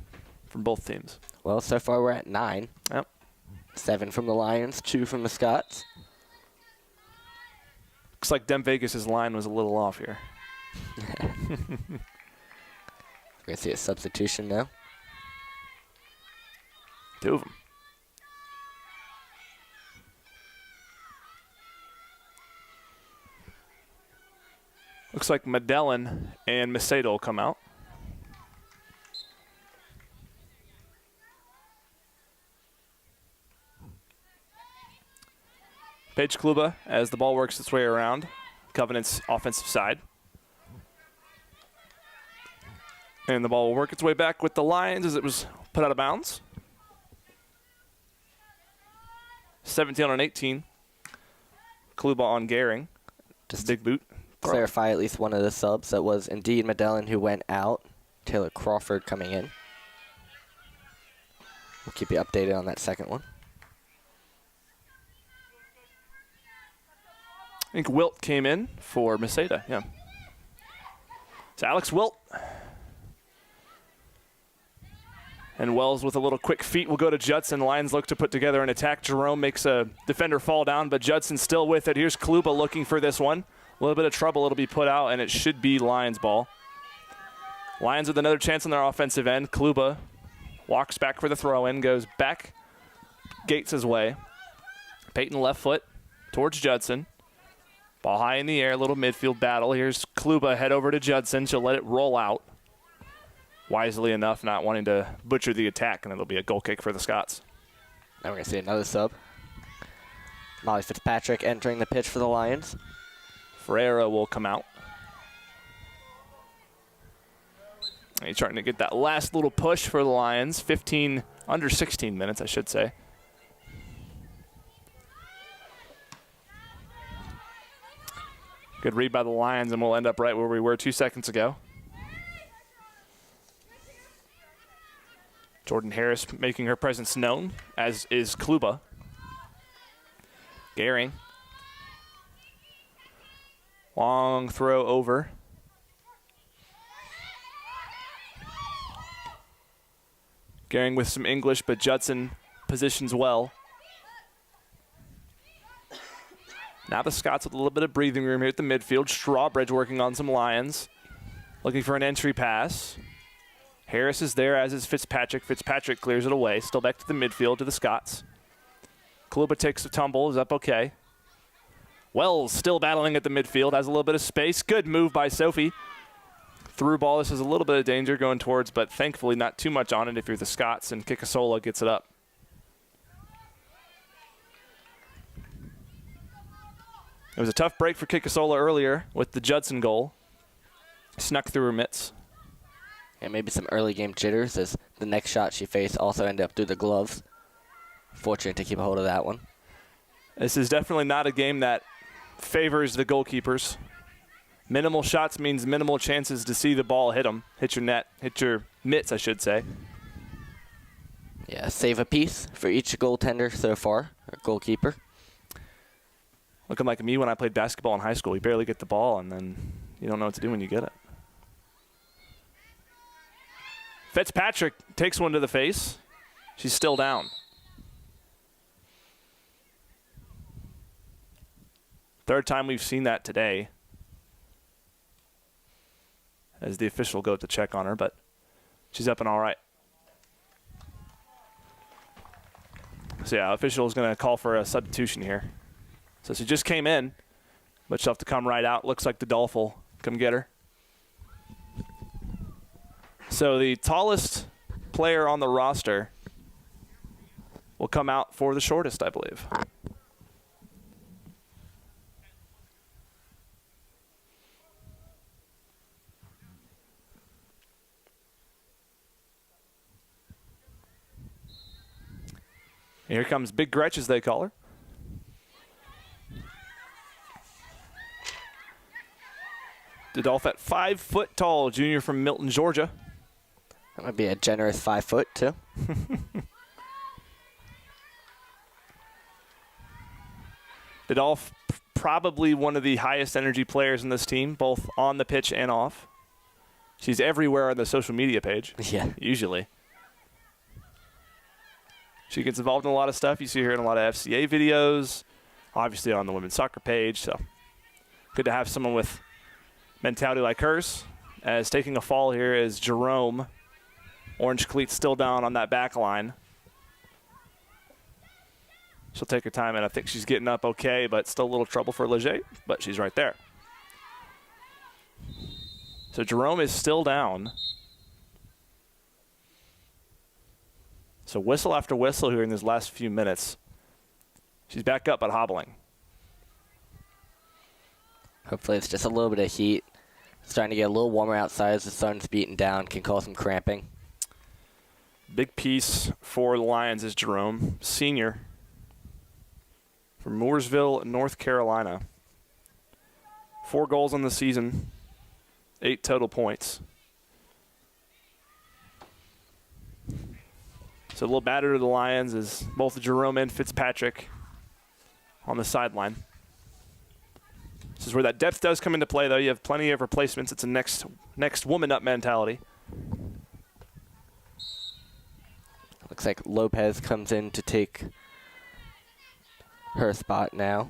from both teams. Well, so far we're at 9. Yep. 7 from the Lions, 2 from the Scots. Looks like Dem Vegas' line was a little off here. We're going to see a substitution now. 2 of them. Looks like Medellin and Macedo will come out. Paige Kluba as the ball works its way around Covenant's offensive side. And the ball will work its way back with the Lions as it was put out of bounds. 17 on 18. Kluba on Gehring. Just big boot. Clarify at least one of the subs. That was indeed Medellin who went out. Taylor Crawford coming in. We'll keep you updated on that second one. I think Wilt came in for Macedo, yeah. It's Alex Wilt. And Wells with a little quick feet will go to Judson. Lions look to put together an attack. Jerome makes a defender fall down, but Judson still with it. Here's Kluba looking for this one. A little bit of trouble. It'll be put out, and it should be Lions ball. Lions with another chance on their offensive end. Kluba walks back for the throw-in, goes back Gates' way. Peyton left foot towards Judson. Ball high in the air, little midfield battle. Here's Kluba, head over to Judson. She'll let it roll out. Wisely enough, not wanting to butcher the attack, and it'll be a goal kick for the Scots. Now we're going to see another sub. Molly Fitzpatrick entering the pitch for the Lions. Ferreira will come out. And he's trying to get that last little push for the Lions. Under 16 minutes, I should say. Good read by the Lions, and we'll end up right where we were 2 seconds ago. Jordan Harris making her presence known, as is Kluba. Gehring. Long throw over. Gehring with some English, but Judson positions well. Now the Scots with a little bit of breathing room here at the midfield. Strawbridge working on some Lions. Looking for an entry pass. Harris is there, as is Fitzpatrick. Fitzpatrick clears it away. Still back to the midfield to the Scots. Kluba takes a tumble. Is up okay. Wells still battling at the midfield. Has a little bit of space. Good move by Sophie. Through ball. This is a little bit of danger going towards, but thankfully not too much on it if you're the Scots, and Kikasola gets it up. It was a tough break for Kikasola earlier with the Judson goal. Snuck through her mitts. And maybe some early game jitters as the next shot she faced also ended up through the gloves. Fortunate to keep a hold of that one. This is definitely not a game that favors the goalkeepers. Minimal shots means minimal chances to see the ball hit them. Hit your net. Hit your mitts, I should say. Yeah, save a piece for each goaltender so far, or goalkeeper. Looking like me when I played basketball in high school. You barely get the ball, and then you don't know what to do when you get it. Fitzpatrick takes one to the face. She's still down. Third time we've seen that today as the official go to check on her, but she's up and all right. So, yeah, official is going to call for a substitution here. So she just came in, but she'll have to come right out. Looks like the Dolph will come get her. So the tallest player on the roster will come out for the shortest, I believe. Here comes Big Gretch, as they call her. The Dolph at 5 foot tall, junior from Milton, Georgia. That might be a generous 5 foot, too. The Dolph, probably one of the highest energy players in this team, both on the pitch and off. She's everywhere on the social media page. Yeah. Usually. She gets involved in a lot of stuff. You see her in a lot of FCA videos, obviously on the women's soccer page. So good to have someone with mentality like hers. As taking a fall here is Jerome. Orange cleats still down on that back line. She'll take her time, and I think she's getting up okay, but still a little trouble for Leger, but she's right there. So Jerome is still down. So whistle after whistle here in these last few minutes. She's back up but hobbling. Hopefully it's just a little bit of heat. It's starting to get a little warmer outside as the sun's beating down. Can cause some cramping. Big piece for the Lions is Jerome, senior from Mooresville, North Carolina. 4 goals on the season, 8 total points. So a little batter to the Lions is both Jerome and Fitzpatrick on the sideline. This is where that depth does come into play, though. You have plenty of replacements. It's a next woman up mentality. Looks like Lopez comes in to take her spot now.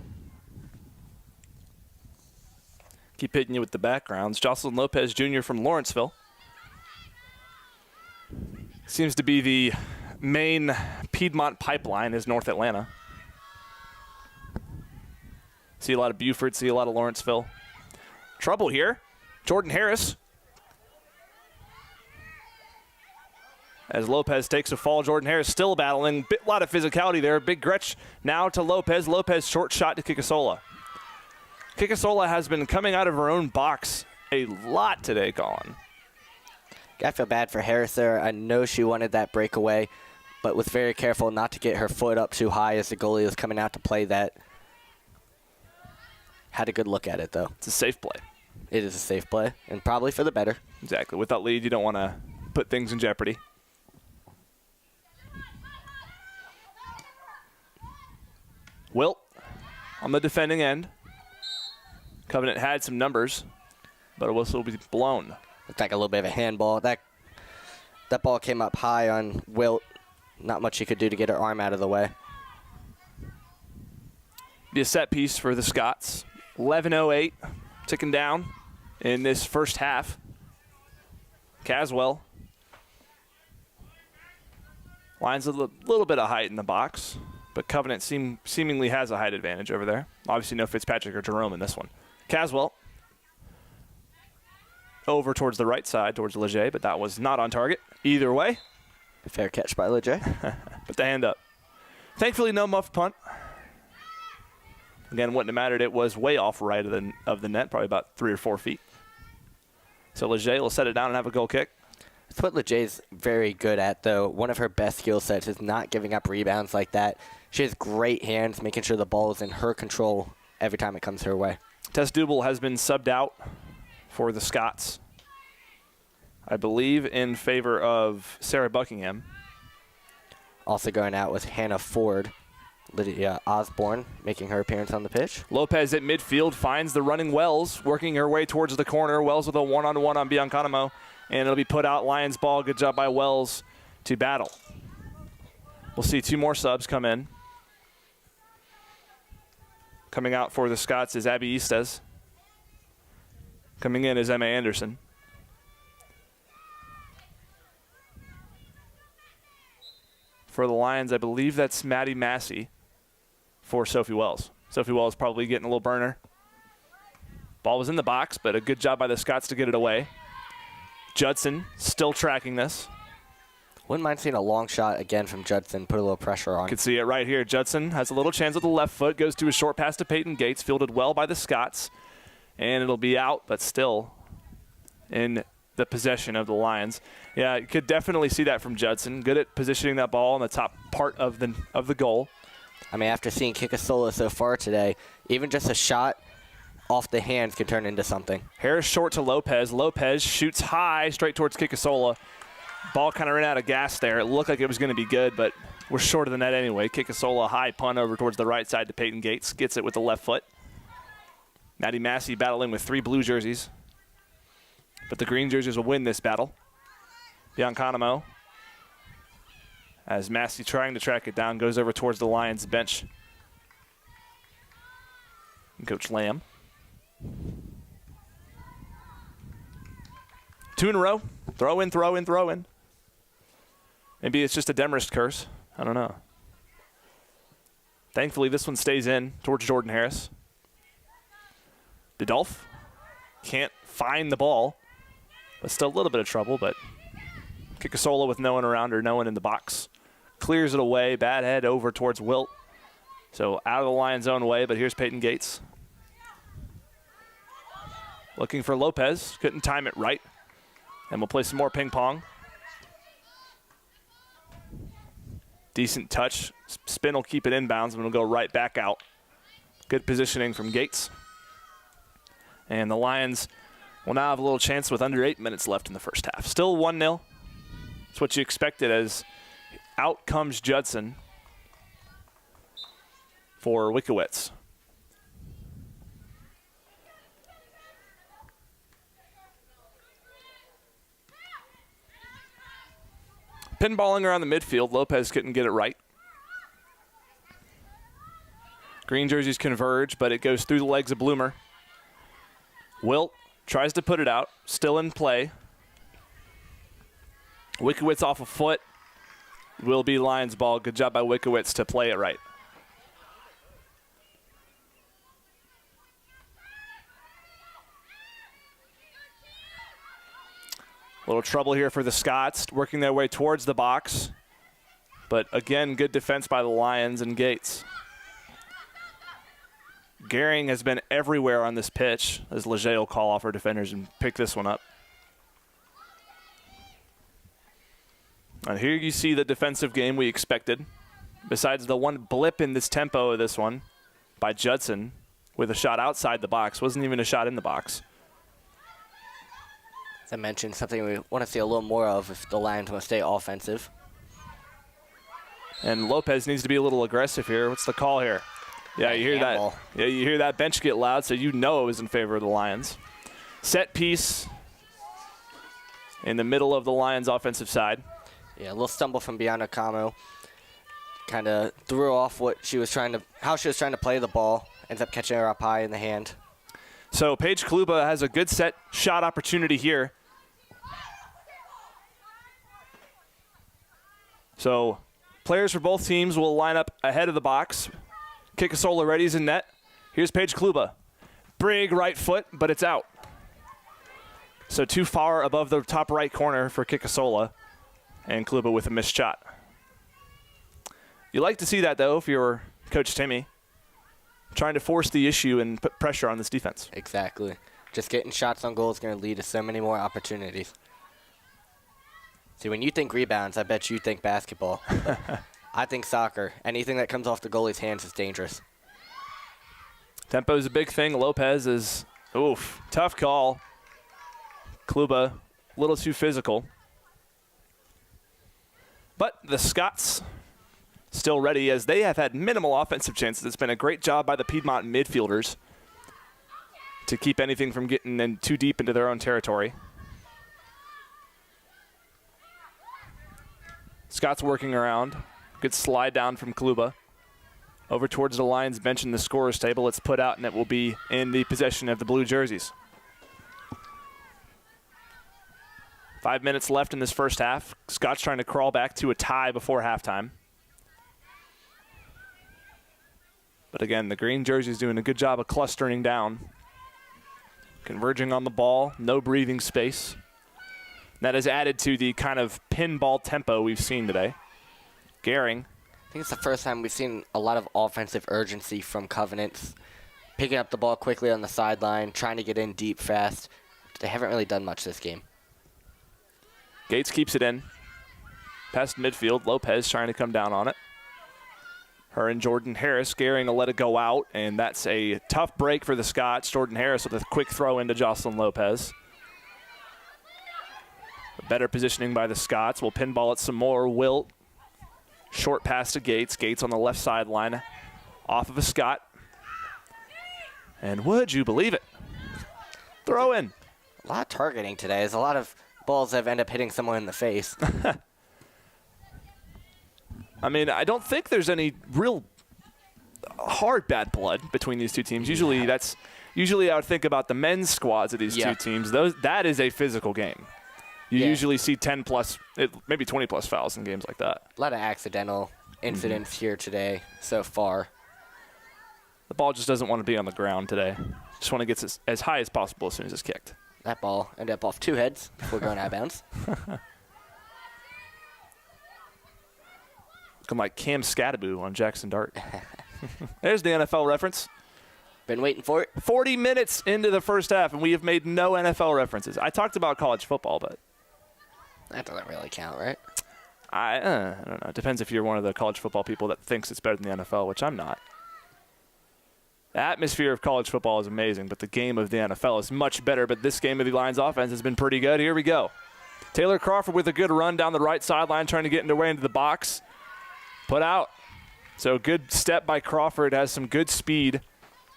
Keep hitting you with the backgrounds. Jocelyn Lopez Jr. from Lawrenceville. Seems to be the main Piedmont pipeline is North Atlanta. See a lot of Buford, see a lot of Lawrenceville. Trouble here. Jordan Harris. As Lopez takes a fall, Jordan Harris still battling. A lot of physicality there. Big Gretch now to Lopez. Lopez short shot to Kikasola. Kikasola has been coming out of her own box a lot today, Colin. I feel bad for Harris there. I know she wanted that breakaway, but was very careful not to get her foot up too high as the goalie was coming out to play that. Had a good look at it, though. It's a safe play. It is a safe play, and probably for the better. Exactly. With that lead, you don't want to put things in jeopardy. Wilt on the defending end. Covenant had some numbers, but a whistle will be blown. Looked like a little bit of a handball. That ball came up high on Wilt. Not much she could do to get her arm out of the way. Be a set piece for the Scots. 11:08, ticking down in this first half. Caswell. Lions a little bit of height in the box, but Covenant seemingly has a height advantage over there. Obviously no Fitzpatrick or Jerome in this one. Caswell over towards the right side, towards Leger, but that was not on target. Either way. Fair catch by Leger. Put the hand up. Thankfully, no muff punt. Again, wouldn't have mattered. It was way off right of the net, probably about 3 or 4 feet. So Leger will set it down and have a goal kick. That's what Leger's very good at, though. One of her best skill sets is not giving up rebounds like that. She has great hands, making sure the ball is in her control every time it comes her way. Tess Dubel has been subbed out for the Scots, I believe in favor of Sarah Buckingham. Also going out with Hannah Ford. Lydia Osborne making her appearance on the pitch. Lopez at midfield finds the running Wells, working her way towards the corner. Wells with a one-on-one on Biancanamo, and it'll be put out. Lions ball. Good job by Wells to battle. We'll see 2 more subs come in. Coming out for the Scots is Abby Estes. Coming in is Emma Anderson. For the Lions, I believe that's Maddie Massey for Sophie Wells. Sophie Wells probably getting a little burner. Ball was in the box, but a good job by the Scots to get it away. Judson still tracking this. Wouldn't mind seeing a long shot again from Judson, put a little pressure on. You can see it right here. Judson has a little chance with the left foot, goes to a short pass to Peyton Gates, fielded well by the Scots, and it'll be out, but still in the possession of the Lions. Yeah, you could definitely see that from Judson. Good at positioning that ball in the top part of the goal. I mean, after seeing Kikasola so far today, even just a shot off the hands can turn into something. Harris short to Lopez. Lopez shoots high straight towards Kikasola. Ball kind of ran out of gas there. It looked like it was going to be good, but we're short of the net anyway. Kikasola high punt over towards the right side to Peyton Gates. Gets it with the left foot. Maddie Massey battling with 3 blue jerseys. But the green jerseys will win this battle. Biancanamo, as Massey trying to track it down, goes over towards the Lions bench. And Coach Lamb. 2 in a row. Throw in, throw in, throw in. Maybe it's just a Demarest curse. I don't know. Thankfully, this one stays in towards Jordan Harris. Didolf can't find the ball, but still a little bit of trouble. But Kikasola with no one around her, no one in the box. Clears it away. Bad head over towards Wilt. So out of the Lions' own way, but here's Peyton Gates. Looking for Lopez. Couldn't time it right. And we'll play some more ping pong. Decent touch. Spin will keep it inbounds, and it'll go right back out. Good positioning from Gates. And the Lions will now have a little chance with under 8 minutes left in the first half. Still 1-0. That's what you expected, as out comes Judson for Wikowitz. Pinballing around the midfield. Lopez couldn't get it right. Green jerseys converge, but it goes through the legs of Bloomer. Wilt tries to put it out. Still in play. Wikowitz off a foot. Will be Lions ball. Good job by Wikowitz to play it right. A little trouble here for the Scots, working their way towards the box. But again, good defense by the Lions and Gates. Gehring has been everywhere on this pitch, as Leger will call off her defenders and pick this one up. And here you see the defensive game we expected. Besides the one blip in this tempo of this one by Judson with a shot outside the box. Wasn't even a shot in the box. As I mentioned, something we want to see a little more of if the Lions want to stay offensive. And Lopez needs to be a little aggressive here. What's the call here? Yeah, you hear that. Yeah, you hear that bench get loud, so you know it was in favor of the Lions. Set piece in the middle of the Lions' offensive side. Yeah, a little stumble from Bianca Camo. Kind of threw off how she was trying to play the ball. Ends up catching her up high in the hand. So Paige Kluba has a good set shot opportunity here. So players for both teams will line up ahead of the box. Kikasola ready's in net. Here's Paige Kluba. Big right foot, but it's out. So too far above the top right corner for Kikasola, and Kluba with a missed shot. You like to see that, though, if you're Coach Timmy. trying to force the issue and put pressure on this defense. Exactly. Just getting shots on goal is going to lead to so many more opportunities. See, when you think rebounds, I bet you think basketball. I think soccer. Anything that comes off the goalie's hands is dangerous. Tempo is a big thing. Lopez is, tough call. Kluba, a little too physical. But the Scots still ready as they have had minimal offensive chances. It's been a great job by the Piedmont midfielders to keep anything from getting in too deep into their own territory. Scott's working around. Good slide down from Kluba. Over towards the Lions bench in the scorer's table. It's put out, and it will be in the possession of the blue jerseys. 5 minutes left in this first half. Scott's trying to crawl back to a tie before halftime. But again, the green jersey's doing a good job of clustering down. Converging on the ball, no breathing space. That has added to the kind of pinball tempo we've seen today. Gehring. I think it's the first time we've seen a lot of offensive urgency from Covenants. Picking up the ball quickly on the sideline, trying to get in deep fast. They haven't really done much this game. Gates keeps it in. Past midfield, Lopez trying to come down on it. Her and Jordan Harris. Gehring will let it go out, and that's a tough break for the Scots. Jordan Harris with a quick throw into Jocelyn Lopez. Better positioning by the Scots. We'll pinball it some more. Wilt. Short pass to Gates. Gates on the left sideline. Off of a Scott. And would you believe it? Throw in. A lot of targeting today. There's a lot of balls that have ended up hitting someone in the face. I mean, I don't think there's any real hard bad blood between these two teams. Usually I would think about the men's squads of these two teams. That is a physical game. You usually see 10 plus, maybe 20 plus fouls in games like that. A lot of accidental incidents here today so far. The ball just doesn't want to be on the ground today. Just want to get as high as possible as soon as it's kicked. That ball ended up off two heads before going out of bounds. Looking like Cam Scattaboo on Jackson Dart. There's the NFL reference. Been waiting for it. 40 minutes into the first half, and we have made no NFL references. I talked about college football, but that doesn't really count, right? I don't know. It depends if you're one of the college football people that thinks it's better than the NFL, which I'm not. The atmosphere of college football is amazing, but the game of the NFL is much better. But this game of the Lions offense has been pretty good. Here we go. Taylor Crawford with a good run down the right sideline, trying to get way into the box. Put out. So good step by Crawford. Has some good speed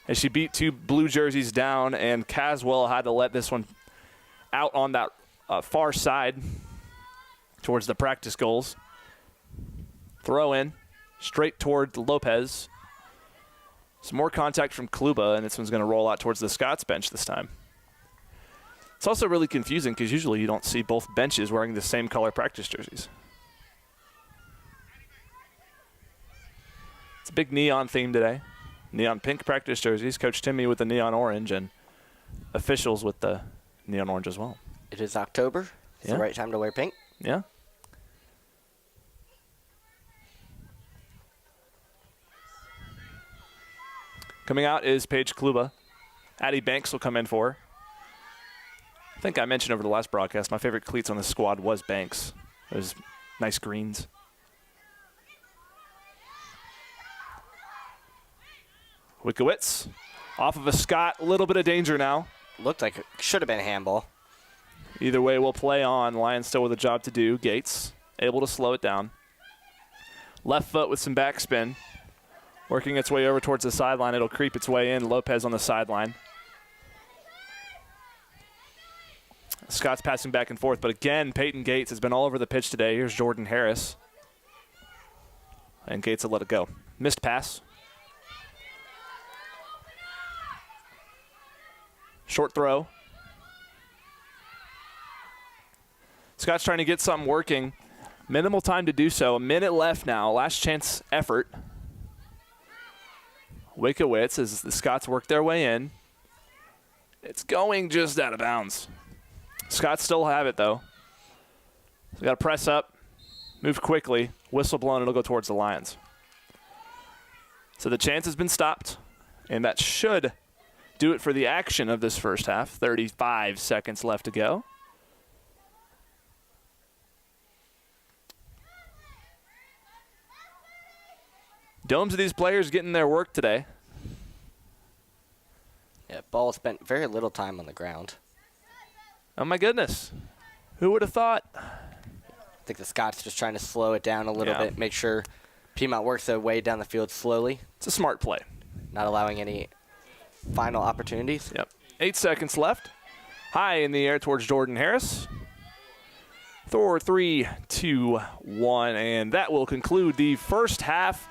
as she beat two blue jerseys down, and Caswell had to let this one out on that far side towards the practice goals. Throw in straight toward Lopez. Some more contact from Kluba, and this one's going to roll out towards the Scots bench this time. It's also really confusing because usually you don't see both benches wearing the same color practice jerseys. It's a big neon theme today. Neon pink practice jerseys. Coach Timmy with the neon orange, and officials with the neon orange as well. It is October. It's the right time to wear pink. Yeah. Coming out is Paige Kluba. Addie Banks will come in for her. I think I mentioned over the last broadcast, my favorite cleats on the squad was Banks. Those nice greens. Wickowitz off of a Scott. A little bit of danger now. Looked like it should have been a handball. Either way, we'll play on. Lions still with a job to do. Gates able to slow it down. Left foot with some backspin. Working its way over towards the sideline. It'll creep its way in. Lopez on the sideline. Scott's passing back and forth, but again, Peyton Gates has been all over the pitch today. Here's Jordan Harris. And Gates will let it go. Missed pass. Short throw. Scott's trying to get something working. Minimal time to do so. A minute left now. Last chance effort. Wickowitz as the Scots work their way in. It's going just out of bounds. Scots still have it, though. So got to press up, move quickly, whistle blown, it'll go towards the Lions. So the chance has been stopped. And that should do it for the action of this first half. 35 seconds left to go. Domes of these players getting their work today. Yeah, ball spent very little time on the ground. Oh, my goodness. Who would have thought? I think the Scots just trying to slow it down a little Yeah. bit, make sure Piedmont works their way down the field slowly, It's a smart play. not allowing any final opportunities. Yep. 8 seconds left. High in the air towards Jordan Harris. Thor 3, 2, 1, and that will conclude the first half.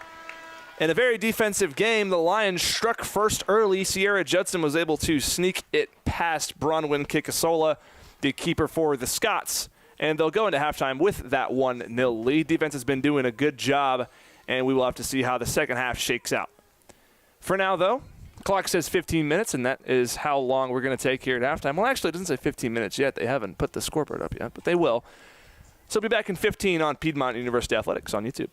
In a very defensive game, the Lions struck first early. Sierra Judson was able to sneak it past Bronwyn Kikasola, the keeper for the Scots, and they'll go into halftime with that 1-0 lead. Defense has been doing a good job, and we will have to see how the second half shakes out. For now, though, clock says 15 minutes, and that is how long we're going to take here at halftime. Well, actually, it doesn't say 15 minutes yet. They haven't put the scoreboard up yet, but they will. So we'll be back in 15 on Piedmont University Athletics on YouTube.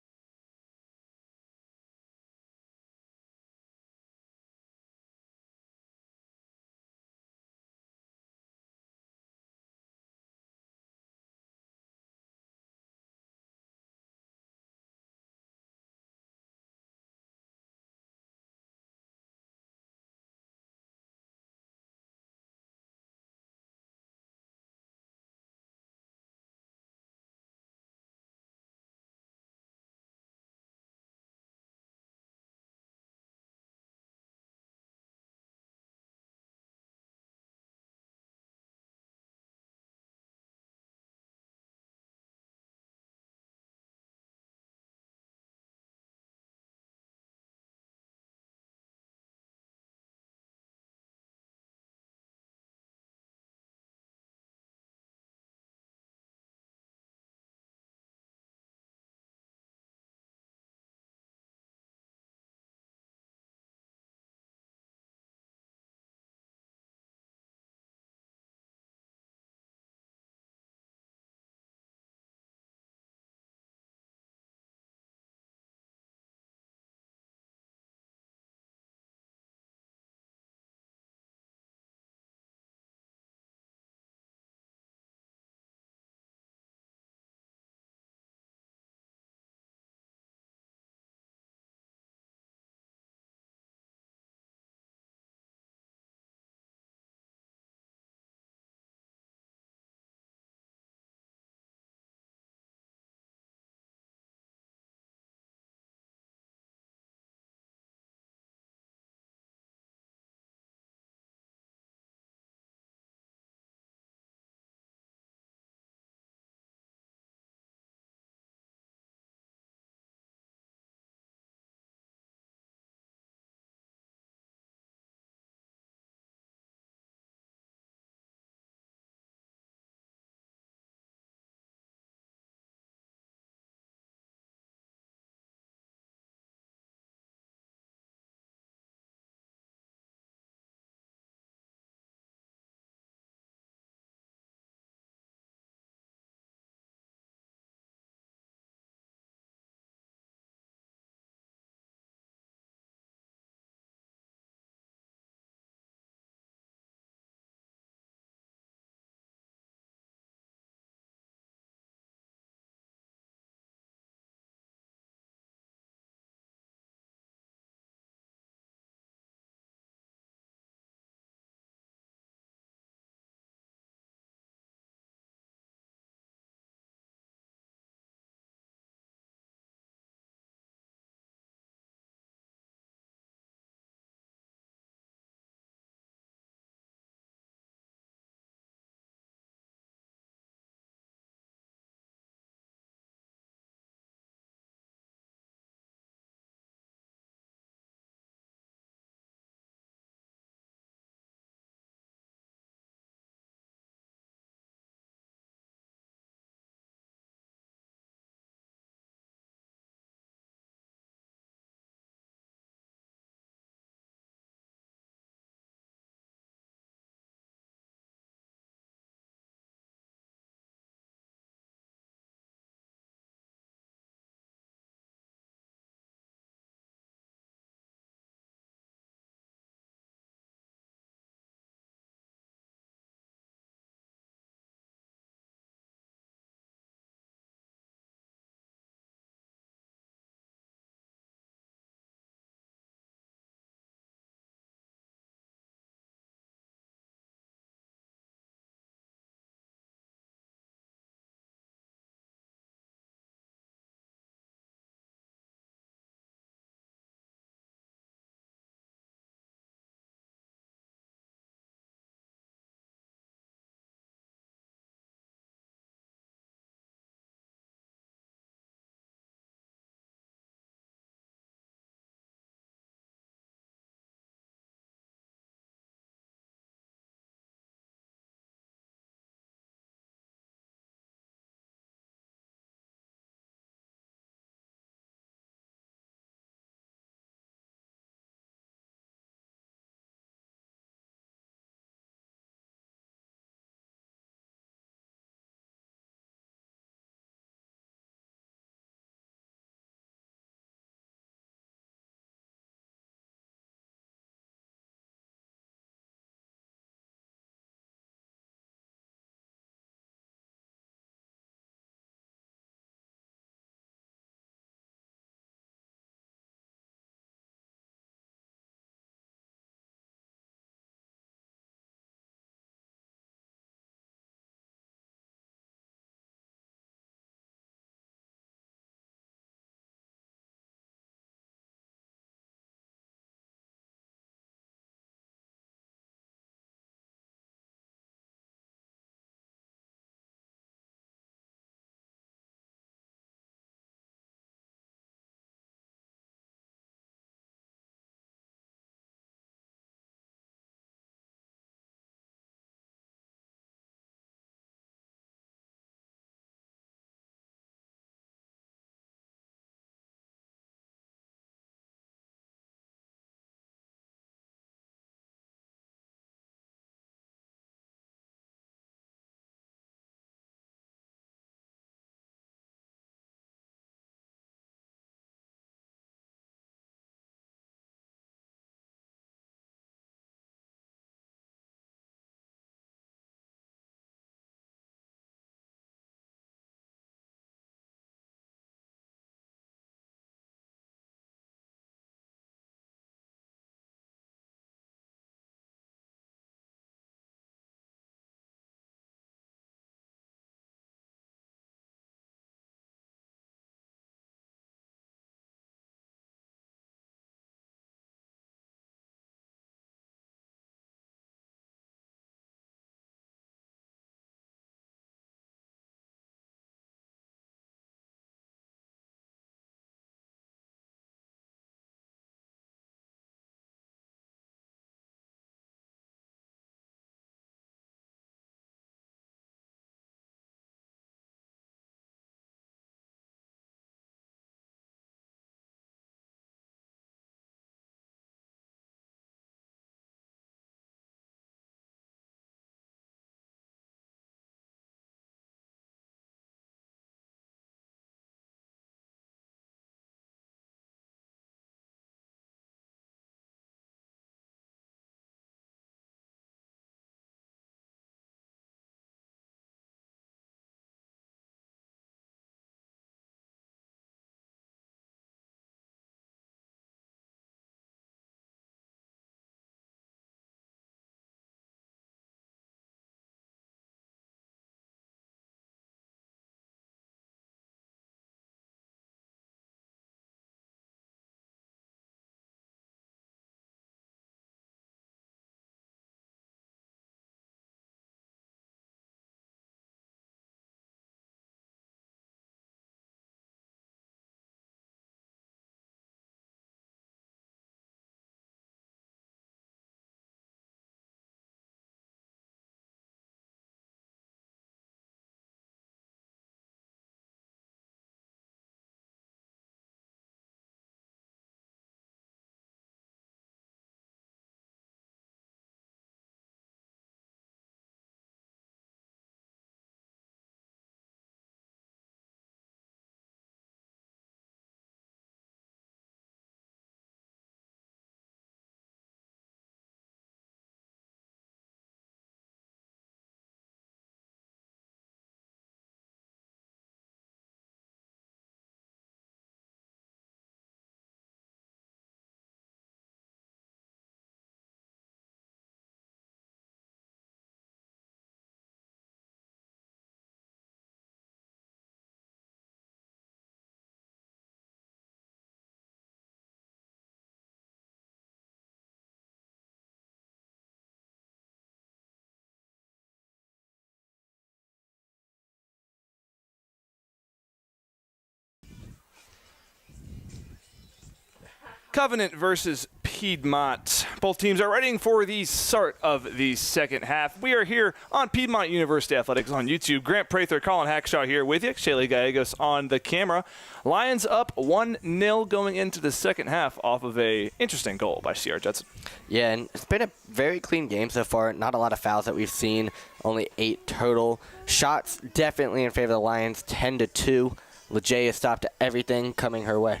Covenant versus Piedmont. Both teams are ready for the start of the second half. We are here on Piedmont University Athletics on YouTube. Grant Prather, Colin Hackshaw here with you. Shaylee Gallegos on the camera. Lions up 1-0 going into the second half off of a interesting goal by C.R. Judson. Yeah, and it's been a very clean game so far. Not a lot of fouls that we've seen. Only 8 total. Shots definitely in favor of the Lions, 10-2. Leger has stopped everything coming her way.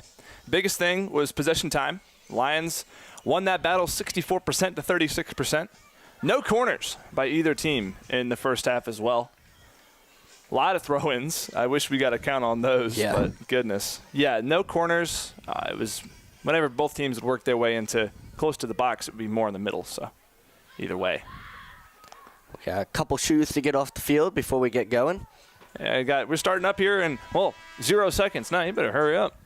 Biggest thing was possession time. Lions won that battle 64% to 36%. No corners by either team in the first half as well. A lot of throw-ins. I wish we got a count on those, but goodness. Yeah, no corners. It was whenever both teams would work their way into close to the box, it would be more in the middle, so either way. We got a couple shoes to get off the field before we get going. Yeah, we're starting up here in, 0 seconds. Now you better hurry up.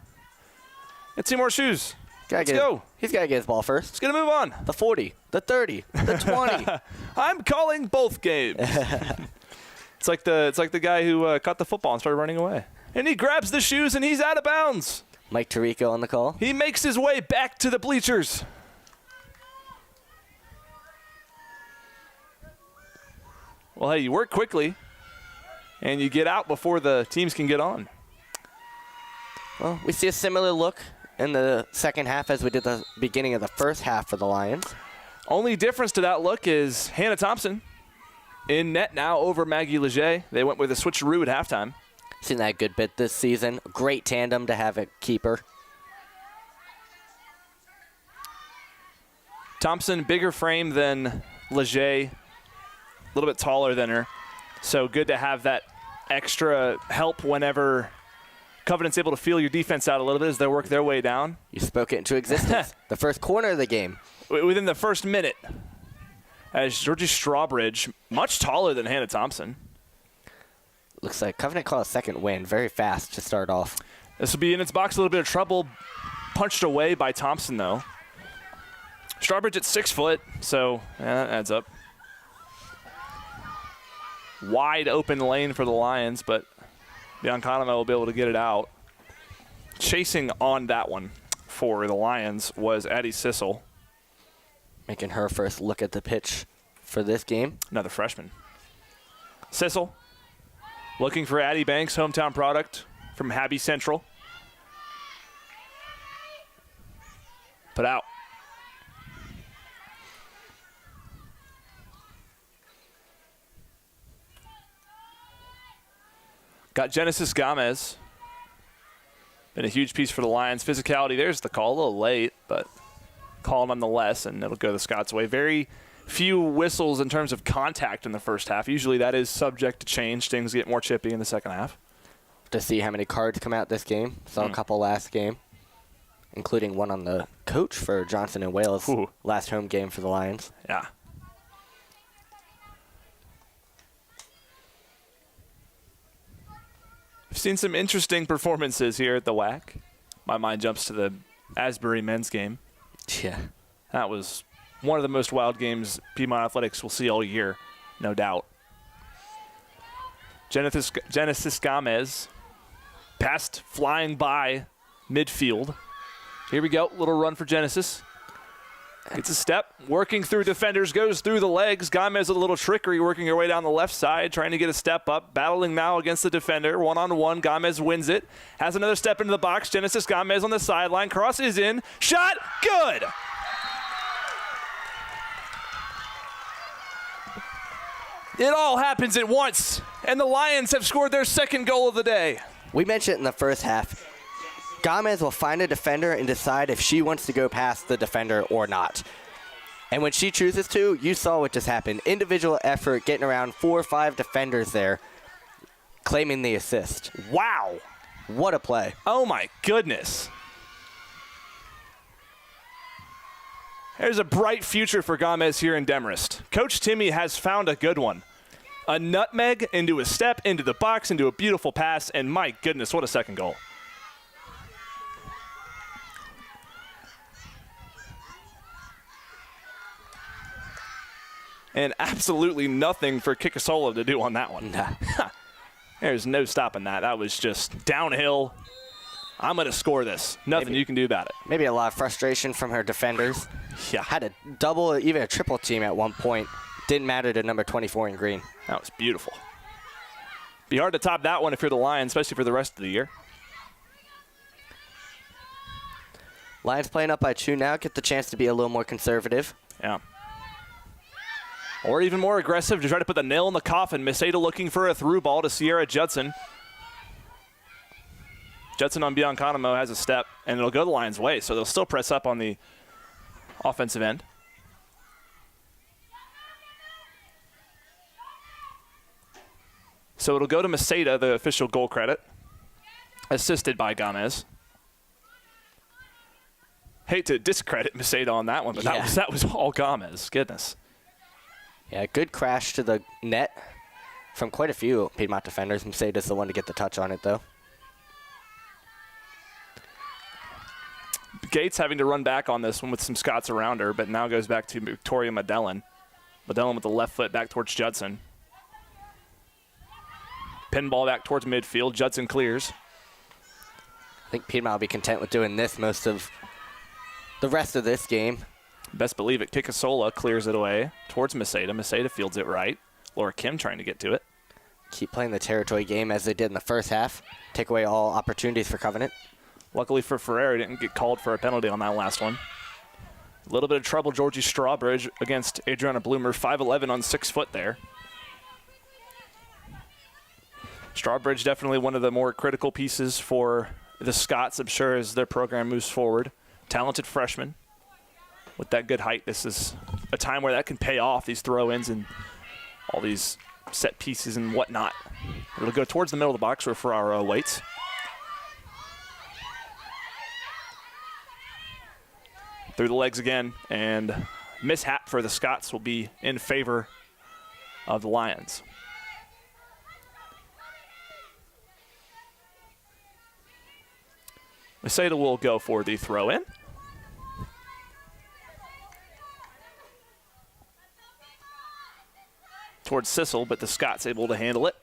Let's see more shoes. Let's go. He's got to get his ball first. Let's get a move on. The 40, the 30, the 20. I'm calling both games. It's like the guy who caught the football and started running away. And he grabs the shoes and he's out of bounds. Mike Tirico on the call. He makes his way back to the bleachers. Well, hey, you work quickly and you get out before the teams can get on. Well, we see a similar look in the second half as we did the beginning of the first half for the Lions. Only difference to that look is Hannah Thompson in net now over Maggie Leger. They went with a switcheroo at halftime. Seen that a good bit this season. Great tandem to have a keeper. Thompson, bigger frame than Leger, a little bit taller than her. So good to have that extra help whenever Covenant's able to feel your defense out a little bit as they work their way down. You spoke it into existence. The first corner of the game. Within the first minute, as Georgie Strawbridge, much taller than Hannah Thompson. Looks like Covenant caught a second win very fast to start off. This will be in its box, a little bit of trouble. Punched away by Thompson, though. Strawbridge at 6 foot, so that adds up. Wide open lane for the Lions, but Biancano will be able to get it out. Chasing on that one for the Lions was Addie Sissel. Making her first look at the pitch for this game. Another freshman. Sissel looking for Addie Banks, hometown product from Habby Central. Put out. Got Genesis Gomez. Been a huge piece for the Lions. Physicality, there's the call. A little late, but call nonetheless, and it'll go the Scots' way. Very few whistles in terms of contact in the first half. Usually that is subject to change. Things get more chippy in the second half. To see how many cards come out this game. Saw a couple last game, including one on the coach for Johnson and Wales. Last home game for the Lions. Yeah. I've seen some interesting performances here at the WAC. My mind jumps to the Asbury men's game. Yeah. That was one of the most wild games Piedmont Athletics will see all year, no doubt. Genesis Gomez passed flying by midfield. Here we go, little run for Genesis. Gets a step, working through defenders, goes through the legs. Gomez with a little trickery, working her way down the left side, trying to get a step up, battling now against the defender. One-on-one, Gomez wins it. Has another step into the box. Genesis Gomez on the sideline, crosses in, shot, good! It all happens at once, and the Lions have scored their second goal of the day. We mentioned it in the first half. Gomez will find a defender and decide if she wants to go past the defender or not. And when she chooses to, you saw what just happened. Individual effort, getting around 4 or 5 defenders there, claiming the assist. Wow. What a play. Oh, my goodness. There's a bright future for Gomez here in Demarest. Coach Timmy has found a good one. A nutmeg into a step, into the box, into a beautiful pass, and my goodness, what a second goal. And absolutely nothing for Kikasola to do on that one. Nah. There's no stopping that. That was just downhill. I'm going to score this. Nothing you can do about it. Maybe a lot of frustration from her defenders. Yeah. Had a double, even a triple team at one point. Didn't matter to number 24 in green. That was beautiful. Be hard to top that one if you're the Lions, especially for the rest of the year. Lions playing up by 2 now. Get the chance to be a little more conservative. Yeah. Or even more aggressive to try to put the nail in the coffin. Miss Ada looking for a through ball to Sierra Judson. Judson on Biancanimo has a step, and it'll go the Lions' way, so they'll still press up on the offensive end. So it'll go to Maceda, the official goal credit, assisted by Gomez. Hate to discredit Maceda on that one, but that was all Gomez. Goodness. Yeah, good crash to the net from quite a few Piedmont defenders. Maceda's the one to get the touch on it, though. Gates having to run back on this one with some Scots around her, but now goes back to Victoria Medellin. Medellin with the left foot back towards Judson. Pinball back towards midfield. Judson clears. I think Piedmont will be content with doing this most of the rest of this game. Best believe it. Kikasola clears it away towards Maceda. Maceda fields it right. Laura Kim trying to get to it. Keep playing the territory game as they did in the first half. Take away all opportunities for Covenant. Luckily for Ferreira, didn't get called for a penalty on that last one. A little bit of trouble, Georgie Strawbridge against Adriana Bloomer. 5'11" on 6 foot there. Strawbridge definitely one of the more critical pieces for the Scots, I'm sure, as their program moves forward. Talented freshman with that good height. This is a time where that can pay off, these throw-ins and all these set pieces and whatnot. It'll go towards the middle of the box where Ferraro waits. Through the legs again, and mishap for the Scots will be in favor of the Lions. Maceda will go for the throw-in. Towards Sissel, but the Scots able to handle it.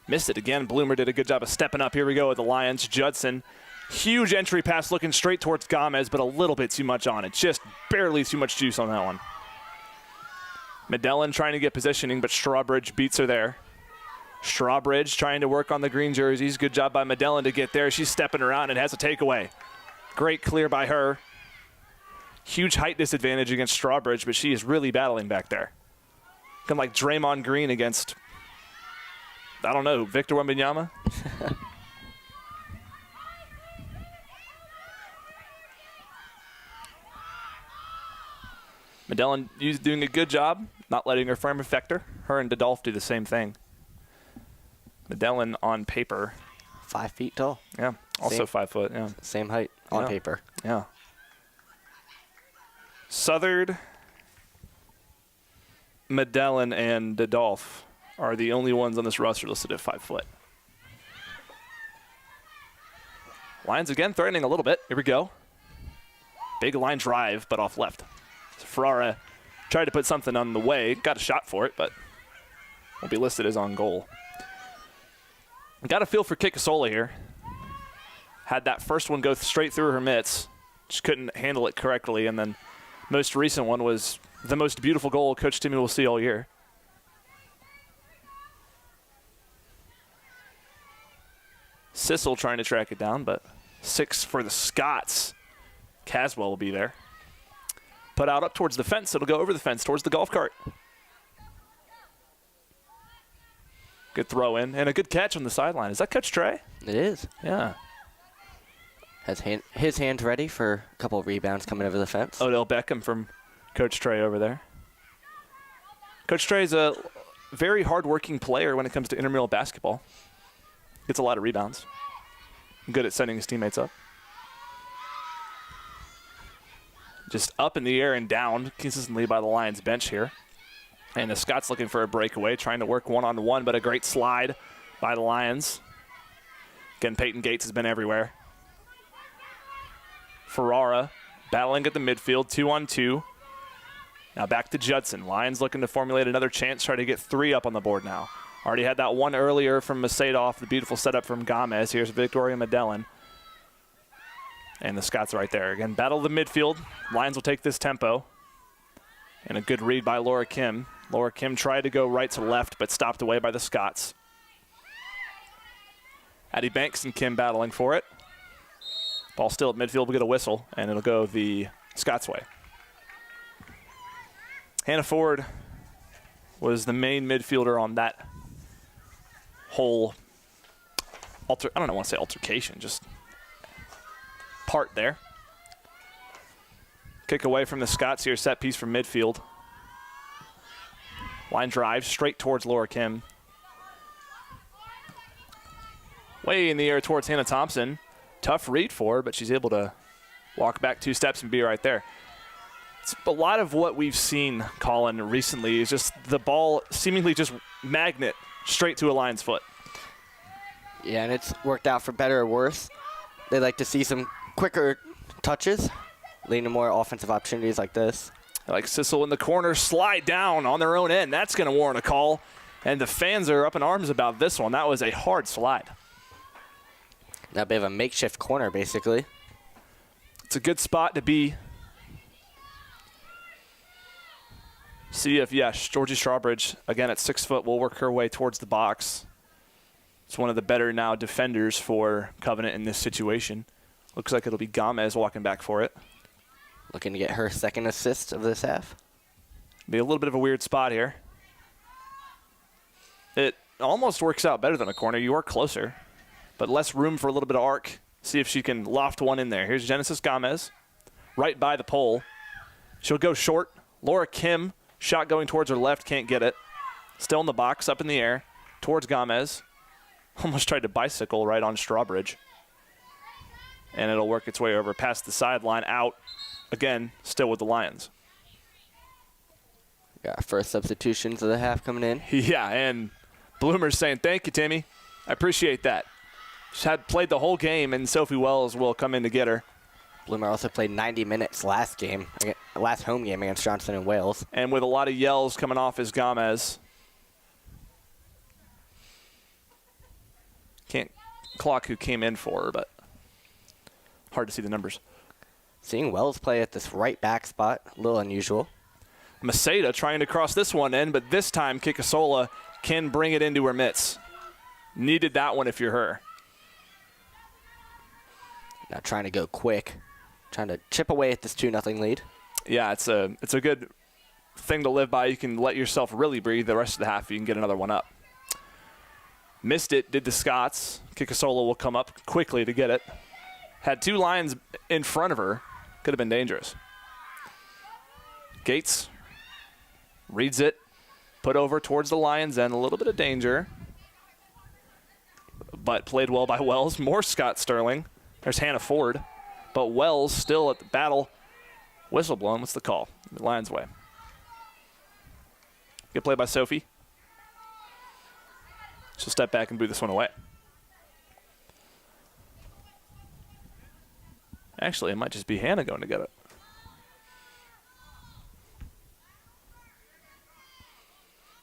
Missed it again. Bloomer did a good job of stepping up. Here we go with the Lions. Judson. Huge entry pass looking straight towards Gomez, but a little bit too much on it. Just barely too much juice on that one. Medellin trying to get positioning, but Strawbridge beats her there. Strawbridge trying to work on the green jerseys. Good job by Medellin to get there. She's stepping around and has a takeaway. Great clear by her. Huge height disadvantage against Strawbridge, but she is really battling back there. Kind of like Draymond Green against, I don't know, Victor Wembanyama? Medellin doing a good job, not letting her frame affect her. Her and Dodolph do the same thing. Medellin on paper. 5 feet tall. Yeah, also 5 foot, yeah. Same height on paper. Yeah. Southard, Medellin, and Dodolph are the only ones on this roster listed at 5 foot. Lions again threatening a little bit. Here we go. Big line drive, but off left. So Ferrara tried to put something on the way. Got a shot for it, but won't be listed as on goal. Got a feel for Kikasola here. Had that first one go straight through her mitts. Just couldn't handle it correctly. And then most recent one was the most beautiful goal Coach Timmy will see all year. Sissel trying to track it down, but 6 for the Scots. Caswell will be there. Put out up towards the fence. It'll go over the fence towards the golf cart. Good throw in and a good catch on the sideline. Is that Coach Trey? It is. Yeah. Has his hands ready for a couple of rebounds coming over the fence. Odell Beckham from Coach Trey over there. Coach Trey is a very hard-working player when it comes to intramural basketball. Gets a lot of rebounds. Good at sending his teammates up. Just up in the air and down consistently by the Lions bench here. And the Scots looking for a breakaway, trying to work one-on-one, but a great slide by the Lions. Again, Peyton Gates has been everywhere. Ferrara battling at the midfield, 2-on-2. Now back to Judson. Lions looking to formulate another chance, try to get 3 up on the board now. Already had that one earlier from Macedo off the beautiful setup from Gomez. Here's Victoria Medellin. And the Scots right there. Again, battle the midfield. Lions will take this tempo. And a good read by Laura Kim. Laura Kim tried to go right to left, but stopped away by the Scots. Addie Banks and Kim battling for it. Ball still at midfield. We'll get a whistle, and it'll go the Scots way. Hannah Ford was the main midfielder on that whole I don't want to say altercation, just part there. Kick away from the Scots here, set piece from midfield. Line drive straight towards Laura Kim. Way in the air towards Hannah Thompson. Tough read for her, but she's able to walk back 2 steps and be right there. It's a lot of what we've seen, Colin, recently is just the ball seemingly just magnet straight to a Lion's foot. Yeah, and it's worked out for better or worse. They like to see some quicker touches, leading to more offensive opportunities like this. Like Sissel in the corner, slide down on their own end. That's going to warrant a call. And the fans are up in arms about this one. That was a hard slide. A bit of a makeshift corner, basically. It's a good spot to be. See if, yes, Georgie Strawbridge, again at 6 foot, will work her way towards the box. It's one of the better now defenders for Covenant in this situation. Looks like it'll be Gomez walking back for it. Looking to get her second assist of this half. Be a little bit of a weird spot here. It almost works out better than a corner. You are closer, but less room for a little bit of arc. See if she can loft one in there. Here's Genesis Gomez, right by the pole. She'll go short. Laura Kim, shot going towards her left, can't get it. Still in the box, up in the air, towards Gomez. Almost tried to bicycle right on Strawbridge. And it'll work its way over past the sideline, out. Again, still with the Lions. Got our first substitutions of the half coming in. Yeah, and Bloomer's saying, thank you, Timmy. I appreciate that. She's had played the whole game, and Sophie Wells will come in to get her. Bloomer also played 90 minutes last home game against Johnson and Wales. And with a lot of yells coming off as Gomez. Can't clock who came in for her, but hard to see the numbers. Seeing Wells play at this right back spot, a little unusual. Macedo trying to cross this one in, but this time Kikasola can bring it into her mitts. Needed that one if you're her. Now trying to go quick. Trying to chip away at this 2-0 lead. Yeah, it's a good thing to live by. You can let yourself really breathe the rest of the half. You can get another one up. Missed it, did the Scots. Kikasola will come up quickly to get it. Had 2 Lions in front of her. Could have been dangerous. Gates reads it. Put over towards the Lions end. A little bit of danger. But played well by Wells. More Scott Sterling. There's Hannah Ford. But Wells still at the battle. Whistle blown. What's the call? The Lions way. Good play by Sophie. She'll step back and boot this one away. Actually, it might just be Hannah going to get it.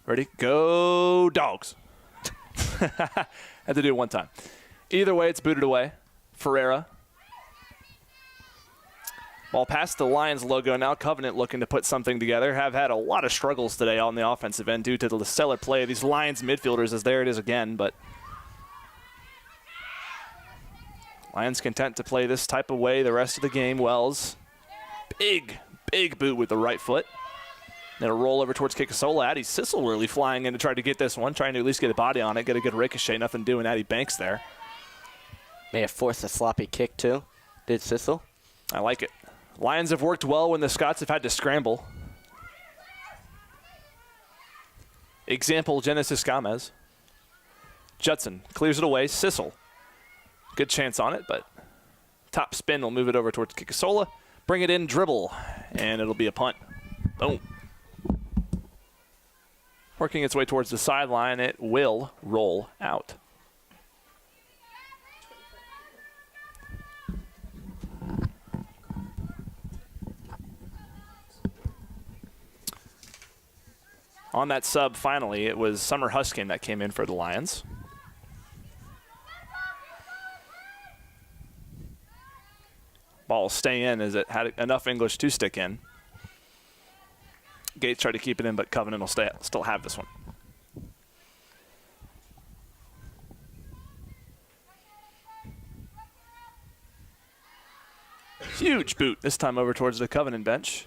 Ready? Go Dogs. Had to do it one time. Either way, it's booted away. Ferreira. Ball past the Lions logo. Now Covenant looking to put something together. Have had a lot of struggles today on the offensive end due to the stellar play of these Lions midfielders, as there it is again. But Lions content to play this type of way the rest of the game. Wells. Big boot with the right foot. Then a roll over towards Kikasola. Addie Sissel really flying in to try to get this one, trying to at least get a body on it, get a good ricochet. Nothing doing Addie Banks there. May have forced a sloppy kick, too. Did Sissel? I like it. Lions have worked well when the Scots have had to scramble. Example, Genesis Gomez. Judson clears it away. Sissel. Good chance on it, but top spin will move it over towards Kikasola. Bring it in, dribble, and it'll be a punt. Boom. Working its way towards the sideline, it will roll out. On that sub, finally, it was Summer Huskin that came in for the Lions. Ball will stay in as it had enough English to stick in. Gates tried to keep it in, but Covenant will still have this one. Huge boot, this time over towards the Covenant bench.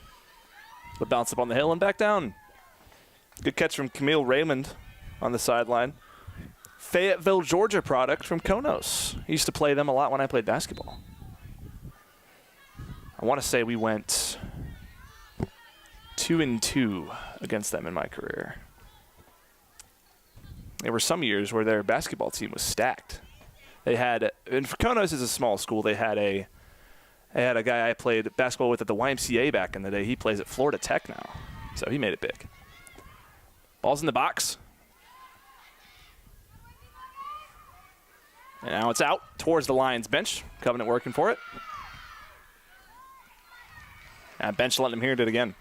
The bounce up on the hill and back down. Good catch from Camille Raymond on the sideline. Fayetteville, Georgia product from Konos. I used to play them a lot when I played basketball. I want to say we went 2-2 against them in my career. There were some years where their basketball team was stacked. They had, and Konos is a small school, they had a guy I played basketball with at the YMCA back in the day. He plays at Florida Tech now, so he made it big. Ball's in the box. And now it's out towards the Lions bench. Covenant working for it. And bench letting him hear it again.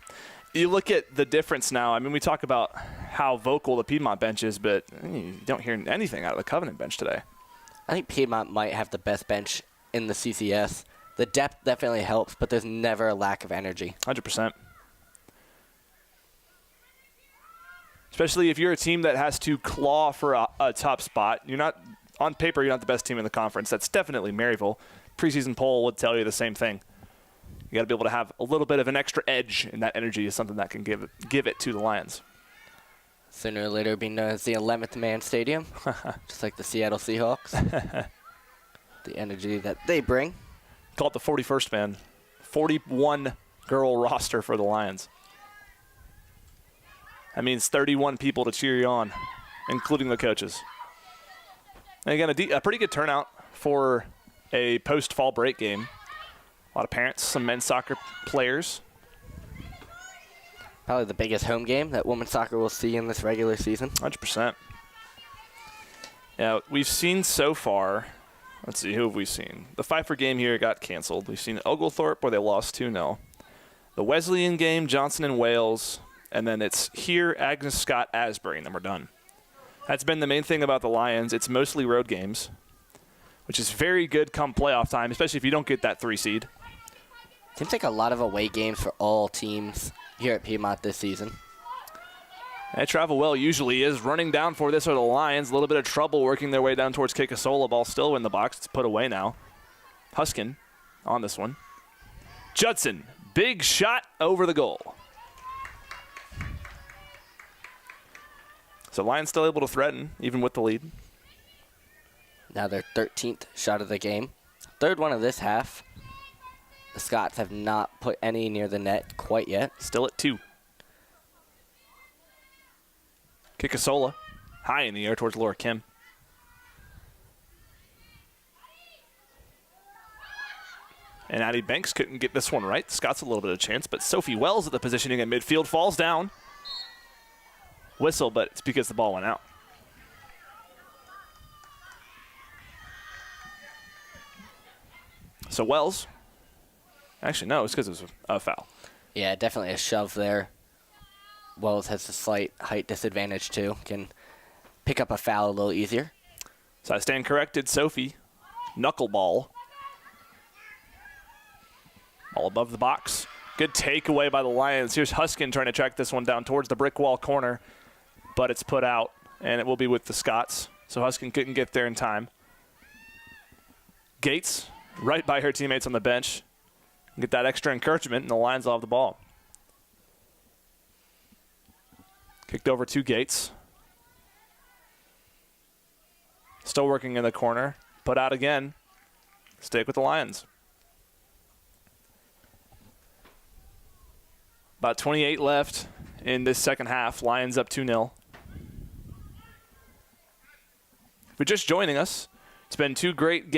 You look at the difference now. I mean, we talk about how vocal the Piedmont bench is, but you don't hear anything out of the Covenant bench today. I think Piedmont might have the best bench in the CCS. The depth definitely helps, but there's never a lack of energy. 100%. Especially if you're a team that has to claw for a top spot. You're not, on paper, you're not the best team in the conference. That's definitely Maryville. Preseason poll would tell you the same thing. You got to be able to have a little bit of an extra edge, and that energy is something that can give it to the Lions. Sooner or later, it'll be known as the 11th Man Stadium, just like the Seattle Seahawks. The energy that they bring. Call it the 41st man. 41-girl roster for the Lions. That means 31 people to cheer you on, including the coaches. And again, a pretty good turnout for a post-fall break game. A lot of parents, some men's soccer players. Probably the biggest home game that women's soccer will see in this regular season. 100%. Yeah, we've seen so far, let's see, who have we seen? The Pfeiffer game here got canceled. We've seen Oglethorpe where they lost 2-0. The Wesleyan game, Johnson and Wales. And then it's here, Agnes Scott, Asbury, and then we're done. That's been the main thing about the Lions. It's mostly road games, which is very good come playoff time, especially if you don't get that 3 seed. Seems like a lot of away games for all teams here at Piedmont this season. They travel well usually is. Running down for this are the Lions. A little bit of trouble working their way down towards Kikasola. Ball still in the box. It's put away now. Huskin on this one. Judson, big shot over the goal. So Lions still able to threaten, even with the lead. Now their 13th shot of the game. Third one of this half. The Scots have not put any near the net quite yet. Still at 2. Kikasola, high in the air towards Laura Kim. And Addie Banks couldn't get this one right. Scott's a little bit of a chance, but Sophie Wells at the positioning at midfield falls down. Whistle, but it's because the ball went out. So Wells, actually no, it's because it was a foul. Yeah, definitely a shove there. Wells has a slight height disadvantage too. Can pick up a foul a little easier. So I stand corrected. Sophie, knuckleball. All above the box. Good takeaway by the Lions. Here's Huskin trying to track this one down towards the brick wall corner, but it's put out, and it will be with the Scots. So Huskin couldn't get there in time. Gates, right by her teammates on the bench. Get that extra encouragement, and the Lions will have the ball. Kicked over to Gates. Still working in the corner. Put out again. Stick with the Lions. About 28 left in this second half. Lions up 2-0. If you're just joining us, it's been 2 great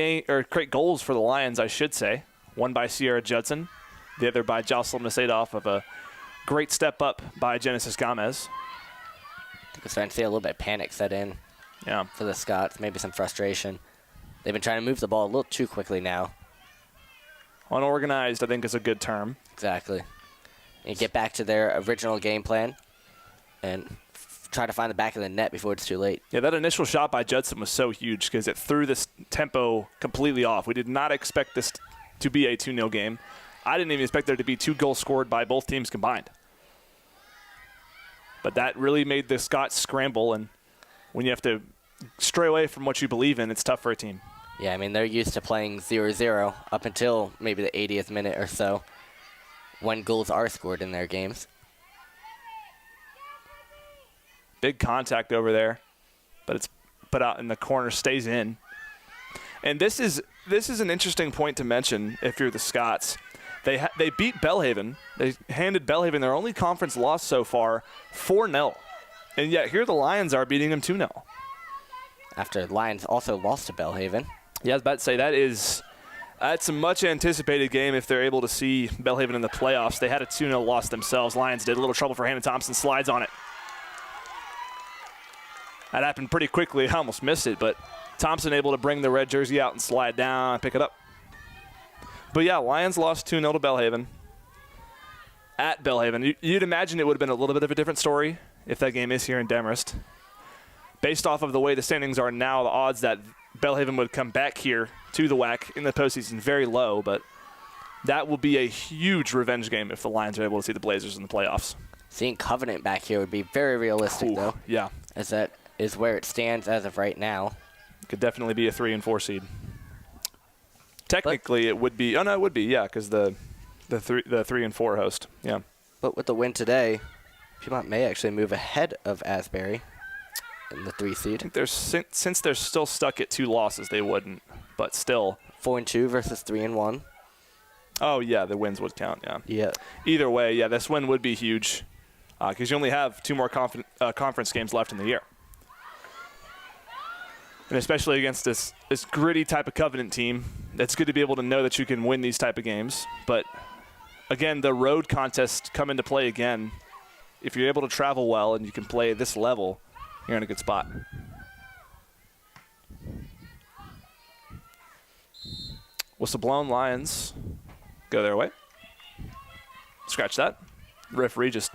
goals for the Lions, I should say. One by Sierra Judson, the other by Jocelyn Maseda off of a great step up by Genesis Gomez. I think we're starting to see a little bit of panic set in for the Scots, maybe some frustration. They've been trying to move the ball a little too quickly now. Unorganized, I think, is a good term. Exactly. And get back to their original game plan and try to find the back of the net before it's too late. Yeah, that initial shot by Judson was so huge because it threw this tempo completely off. We did not expect this to be a 2-0 game. I didn't even expect there to be 2 goals scored by both teams combined. But that really made the Scots scramble, and when you have to stray away from what you believe in, it's tough for a team. Yeah, I mean, they're used to playing 0-0 up until maybe the 80th minute or so when goals are scored in their games. Big contact over there, but it's put out in the corner, stays in. And this is an interesting point to mention if you're the Scots. They beat Belhaven. They handed Belhaven their only conference loss so far, 4-0. And yet here the Lions are beating them 2-0. After Lions also lost to Belhaven. Yeah, I was about to say that's a much anticipated game if they're able to see Belhaven in the playoffs. They had a 2-0 loss themselves. Lions did a little trouble for Hannah Thompson, slides on it. That happened pretty quickly. I almost missed it, but Thompson able to bring the red jersey out and slide down and pick it up. But yeah, Lions lost 2-0 to Belhaven. At Belhaven. You'd imagine it would have been a little bit of a different story if that game is here in Demarest. Based off of the way the standings are now, the odds that Belhaven would come back here to the WAC in the postseason very low, but that will be a huge revenge game if the Lions are able to see the Blazers in the playoffs. Seeing Covenant back here would be very realistic, though. Yeah. As that is where it stands as of right now. Could definitely be a 3 and 4 seed. Technically, it would be. Oh no, it would be. Yeah, because the 3 and 4 host. Yeah. But with the win today, Piedmont may actually move ahead of Asbury in the 3 seed. I think since they're still stuck at 2 losses, they wouldn't. But still. 4-2 versus 3-1. Oh yeah, the wins would count. Yeah. Yeah. Either way, yeah, this win would be huge because you only have 2 more conference games left in the year. And especially against this gritty type of Covenant team, it's good to be able to know that you can win these type of games. But, again, the road contests come into play again. If you're able to travel well and you can play at this level, you're in a good spot. Whistle blown, Lions go their way. Scratch that. The referee just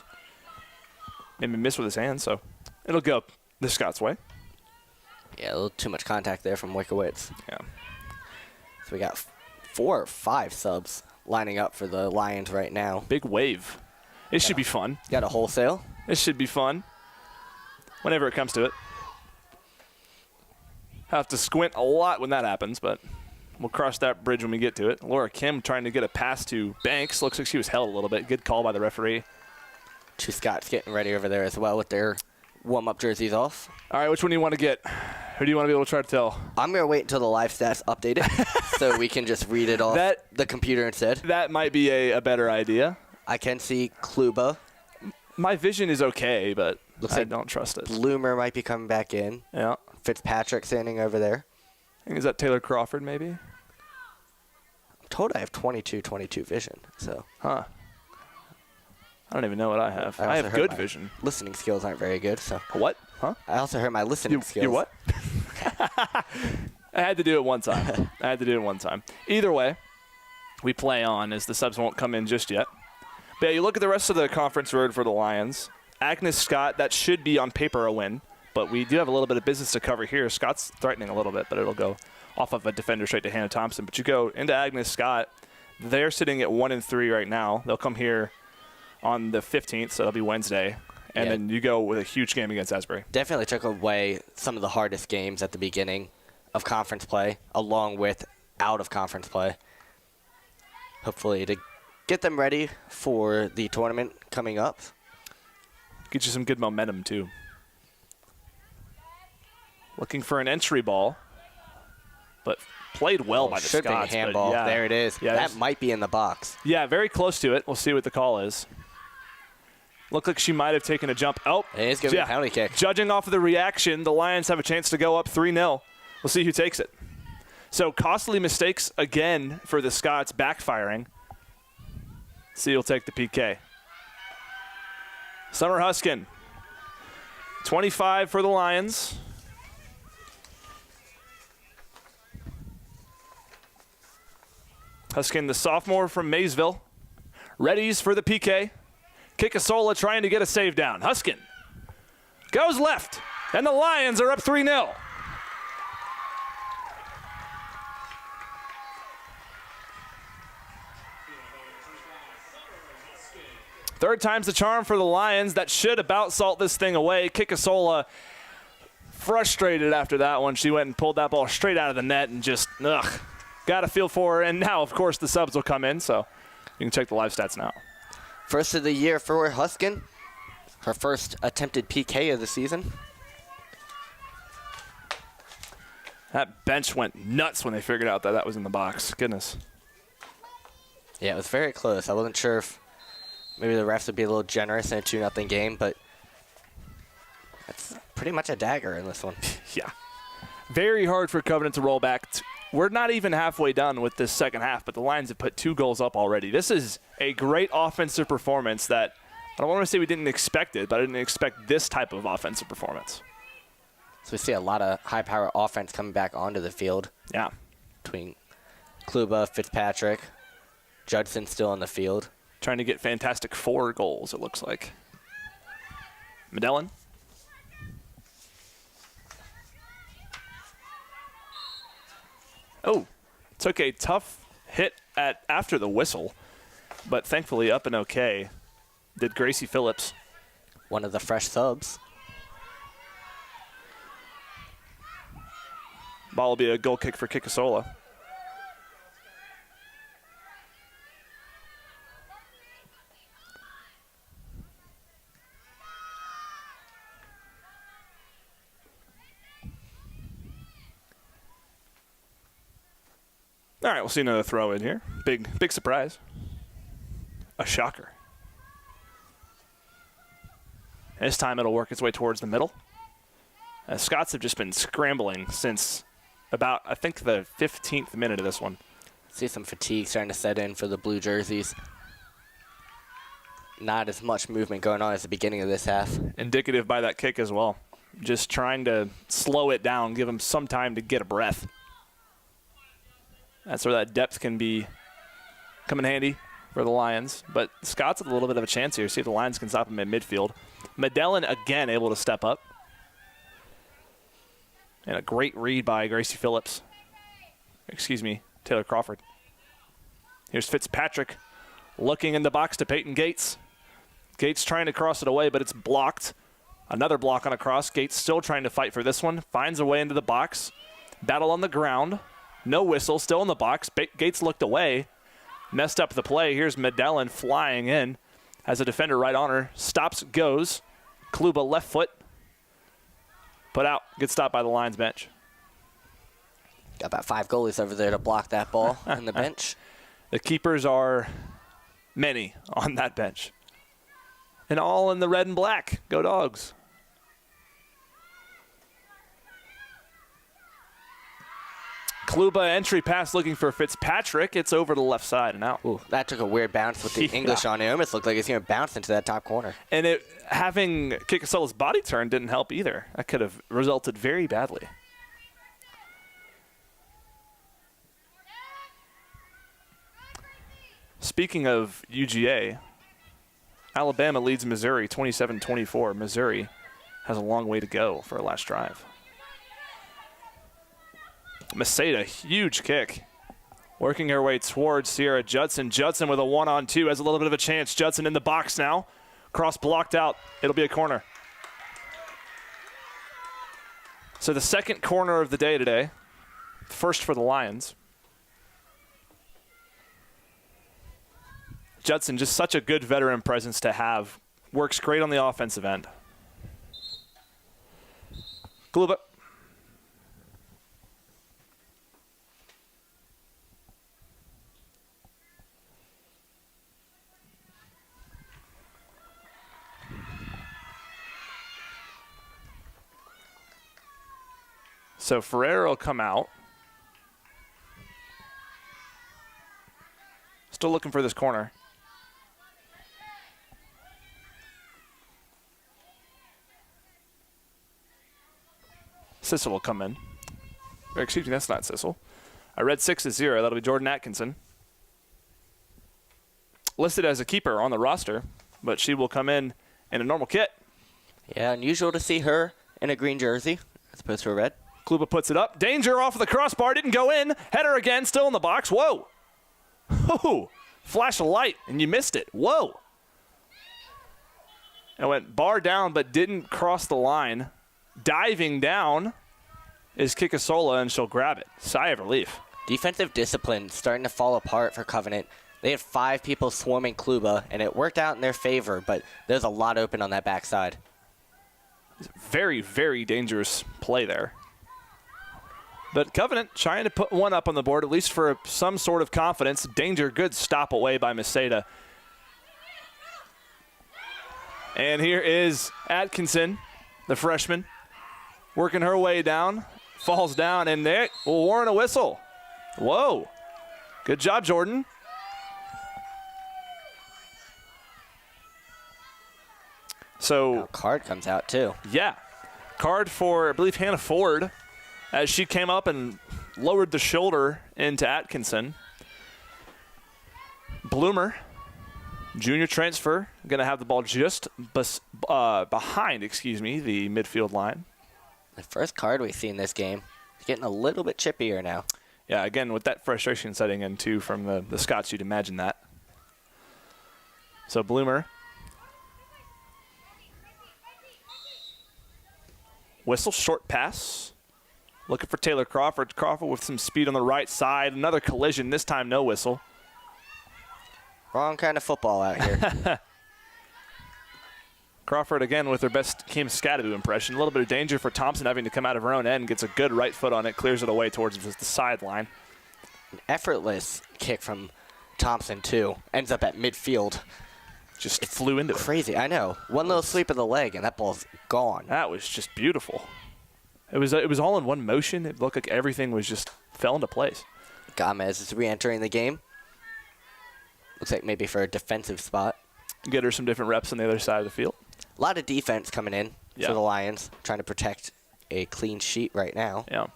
made me miss with his hand, so it'll go the Scots' way. Yeah, a little too much contact there from Wojciech. Yeah. So we got 4 or 5 subs lining up for the Lions right now. Big wave. It should be fun. Got a wholesale. It should be fun. Whenever it comes to it. Have to squint a lot when that happens, but we'll cross that bridge when we get to it. Laura Kim trying to get a pass to Banks. Looks like she was held a little bit. Good call by the referee. 2 Scots getting ready over there as well with their warm-up jerseys off. All right, which one do you want to get? Who do you want to be able to try to tell? I'm going to wait until the live stats updated so we can just read it off the computer instead. That might be a better idea. I can see Kluba. My vision is okay, but Looks I like don't trust it. Bloomer might be coming back in. Yeah. Fitzpatrick standing over there. I think is that Taylor Crawford maybe? I'm told I have 22 vision. So. Huh. I don't even know what I have. I have good vision. Listening skills aren't very good, so. What? Huh? I also heard my listening skills. You what? I had to do it one time. Either way, we play on as the subs won't come in just yet. But yeah, you look at the rest of the conference road for the Lions. Agnes Scott, that should be on paper a win, but we do have a little bit of business to cover here. Scott's threatening a little bit, but it'll go off of a defender straight to Hannah Thompson. But you go into Agnes Scott, they're sitting at 1 and 3 right now. They'll come here on the 15th, so that'll be Wednesday. And then you go with a huge game against Asbury. Definitely took away some of the hardest games at the beginning of conference play, along with out of conference play. Hopefully to get them ready for the tournament coming up. Get you some good momentum, too. Looking for an entry ball, but played well by the Should Scots. Be a handball. Yeah. There it is. Yeah, that might be in the box. Yeah, very close to it. We'll see what the call is. Looked like she might have taken a jump. Oh, it is going to be a penalty kick. Judging off of the reaction, the Lions have a chance to go up 3-0. We'll see who takes it. So costly mistakes again for the Scots, backfiring. See who'll take the PK. Summer Huskin, 25 for the Lions. Huskin, the sophomore from Maysville. Readies for the PK. Kikasola trying to get a save down. Huskin Goes left. And the Lions are up 3-0. Third time's the charm for the Lions. That should about salt this thing away. Kikasola frustrated after that one. She went and pulled that ball straight out of the net and just, got a feel for her. And now, of course, the subs will come in, so you can check the live stats now. First of the year for Huskin. Her first attempted PK of the season. That bench went nuts when they figured out that that was in the box. Goodness. Yeah, it was very close. I wasn't sure if maybe the refs would be a little generous in a 2-0 game, but that's pretty much a dagger in this one. Yeah. Very hard for Covenant to roll back. We're not even halfway done with this second half, but the Lions have put 2 goals up already. This is a great offensive performance that I don't want to say we didn't expect it, but I didn't expect this type of offensive performance. So we see a lot of high-power offense coming back onto the field. Yeah. Between Kluba, Fitzpatrick, Judson still on the field. Trying to get fantastic 4 goals, it looks like. Medellin. Oh, took a tough hit after the whistle, but thankfully up and okay. Did Gracie Phillips. One of the fresh subs. Ball will be a goal kick for Kikasola. All right, we'll see another throw in here. Big surprise. A shocker. This time it'll work its way towards the middle. Scots have just been scrambling since about, I think, the 15th minute of this one. See some fatigue starting to set in for the blue jerseys. Not as much movement going on as the beginning of this half. Indicative by that kick as well. Just trying to slow it down, give them some time to get a breath. That's where that depth can come in handy for the Lions. But Scots have a little bit of a chance here. See if the Lions can stop them in midfield. Medellin again able to step up. And a great read by Gracie Phillips. Excuse me, Taylor Crawford. Here's Fitzpatrick looking in the box to Peyton Gates. Gates trying to cross it away, but it's blocked. Another block on a cross. Gates still trying to fight for this one. Finds a way into the box. Battle on the ground. No whistle, still in the box. Gates looked away. Messed up the play. Here's Medellin flying in. Has a defender right on her. Stops, goes. Kluba left foot. Put out. Gets stopped by the Lions bench. Got about 5 goalies over there to block that ball on the bench. The keepers are many on that bench. And all in the red and black. Go Dogs. Kluba entry pass looking for Fitzpatrick. It's over to the left side and out. Ooh, that took a weird bounce with the English on it. It almost looked like it's going to bounce into that top corner. And having Kikasola's body turn didn't help either. That could have resulted very badly. Speaking of UGA, Alabama leads Missouri 27-24. Missouri has a long way to go for a last drive. Maceda, huge kick. Working her way towards Sierra Judson. Judson with a 1-on-2 has a little bit of a chance. Judson in the box now. Cross blocked out. It'll be a corner. So the second corner of the day today. First for the Lions. Judson, just such a good veteran presence to have. Works great on the offensive end. Kluba. So Ferreira will come out. Still looking for this corner. Sissel will come in. Or excuse me, that's not Sissel. I read 6-0. That'll be Jordan Atkinson. Listed as a keeper on the roster, but she will come in a normal kit. Yeah, unusual to see her in a green jersey as opposed to a red. Kluba puts it up. Danger off of the crossbar. Didn't go in. Header again. Still in the box. Whoa. Oh, flash of light, and you missed it. Whoa. It went bar down, but didn't cross the line. Diving down is Kikasola, and she'll grab it. Sigh of relief. Defensive discipline starting to fall apart for Covenant. They had 5 people swarming Kluba, and it worked out in their favor, but there's a lot open on that backside. Very, very dangerous play there. But Covenant trying to put one up on the board, at least for some sort of confidence. Danger, good stop away by Maseda. And here is Atkinson, the freshman, working her way down. Falls down, and there will warrant a whistle. Whoa. Good job, Jordan. So Now card comes out, too. yeah, card for, I believe, Hannah Ford, as she came up and lowered the shoulder into Atkinson. Bloomer, junior transfer, going to have the ball just behind, the midfield line. The first card we see in this game is getting a little bit chippier now. Yeah, again, with that frustration setting in, too, from the Scots, you'd imagine that. So Bloomer. Whistle, short pass. Looking for Taylor Crawford. Crawford with some speed on the right side. Another collision, this time no whistle. Wrong kind of football out here. Crawford again with her best Kim Scadaboo impression. A little bit of danger for Thompson having to come out of her own end. Gets a good right foot on it. Clears it away towards the sideline. An effortless kick from Thompson, too. Ends up at midfield. Just flew into it. Crazy, I know. One little sweep of the leg, and that ball's gone. That was just beautiful. It was all in one motion. It looked like everything was just fell into place. Gomez is re-entering the game. Looks like maybe for a defensive spot. Get her some different reps on the other side of the field. A lot of defense coming in for the Lions, trying to protect a clean sheet right now. Yeah.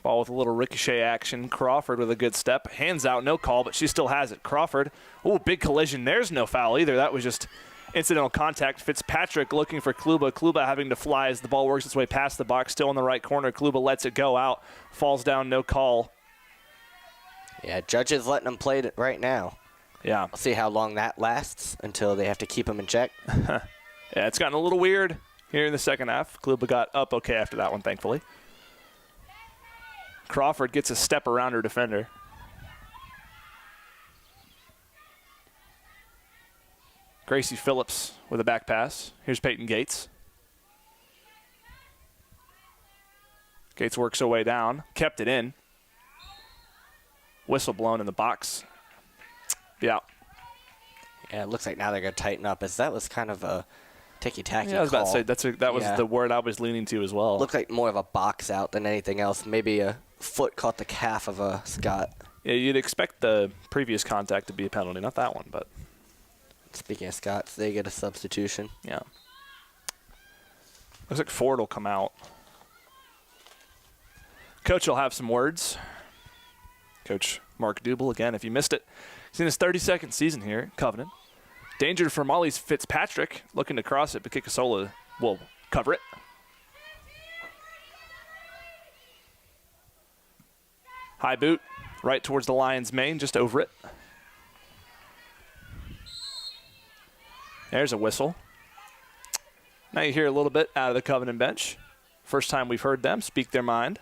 Ball with a little ricochet action. Crawford with a good step. Hands out, no call, but she still has it. Crawford, oh, big collision. There's no foul either. That was just incidental contact. Fitzpatrick looking for Kluba. Kluba having to fly as the ball works its way past the box. Still in the right corner. Kluba lets it go out. Falls down, no call. Yeah, judges letting them play it right now. Yeah. We'll see how long that lasts until they have to keep him in check. Yeah, it's gotten a little weird here in the second half. Kluba got up okay after that one, thankfully. Crawford gets a step around her defender. Gracie Phillips with a back pass. Here's Peyton Gates. Gates works her way down. Kept it in. Whistle blown in the box. Yeah. Yeah, it looks like now they're going to tighten up, as that was kind of a ticky-tacky call. Yeah, I was about to say, that was the word I was leaning to as well. Looked like more of a box out than anything else. Maybe a foot caught the calf of a Scott. Yeah, you'd expect the previous contact to be a penalty, not that one, but. Speaking of Scots, they get a substitution. Yeah. Looks like Ford will come out. Coach will have some words. Coach Mark Dubel, again, if you missed it, he's in his 32nd season here at Covenant. Danger for Molly's Fitzpatrick, looking to cross it, but Kikasola will cover it. High boot, right towards the Lions' main, just over it. There's a whistle. Now you hear a little bit out of the Covenant bench. First time we've heard them speak their mind.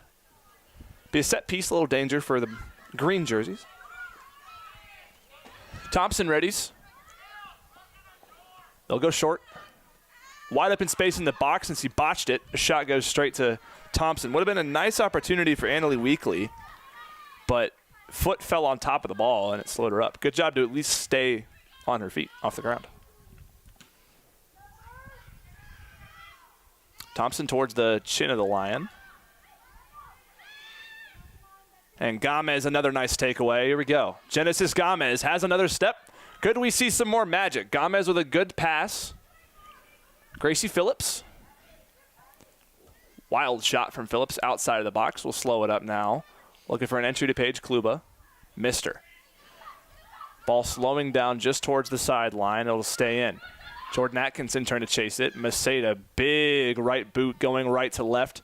Be a set piece, a little danger for the green jerseys. Thompson readies. They'll go short. Wide open space in the box since he botched it. A shot goes straight to Thompson. Would have been a nice opportunity for Annalie Weekly, but foot fell on top of the ball and it slowed her up. Good job to at least stay on her feet off the ground. Thompson towards the chin of the Lion. And Gomez, another nice takeaway. Here we go. Genesis Gomez has another step. Could we see some more magic? Gomez with a good pass. Gracie Phillips. Wild shot from Phillips outside of the box. We'll slow it up now. Looking for an entry to Paige Kluba. Missed her. Ball slowing down just towards the sideline. It'll stay in. Jordan Atkinson trying to chase it. Maceda, big right boot going right to left.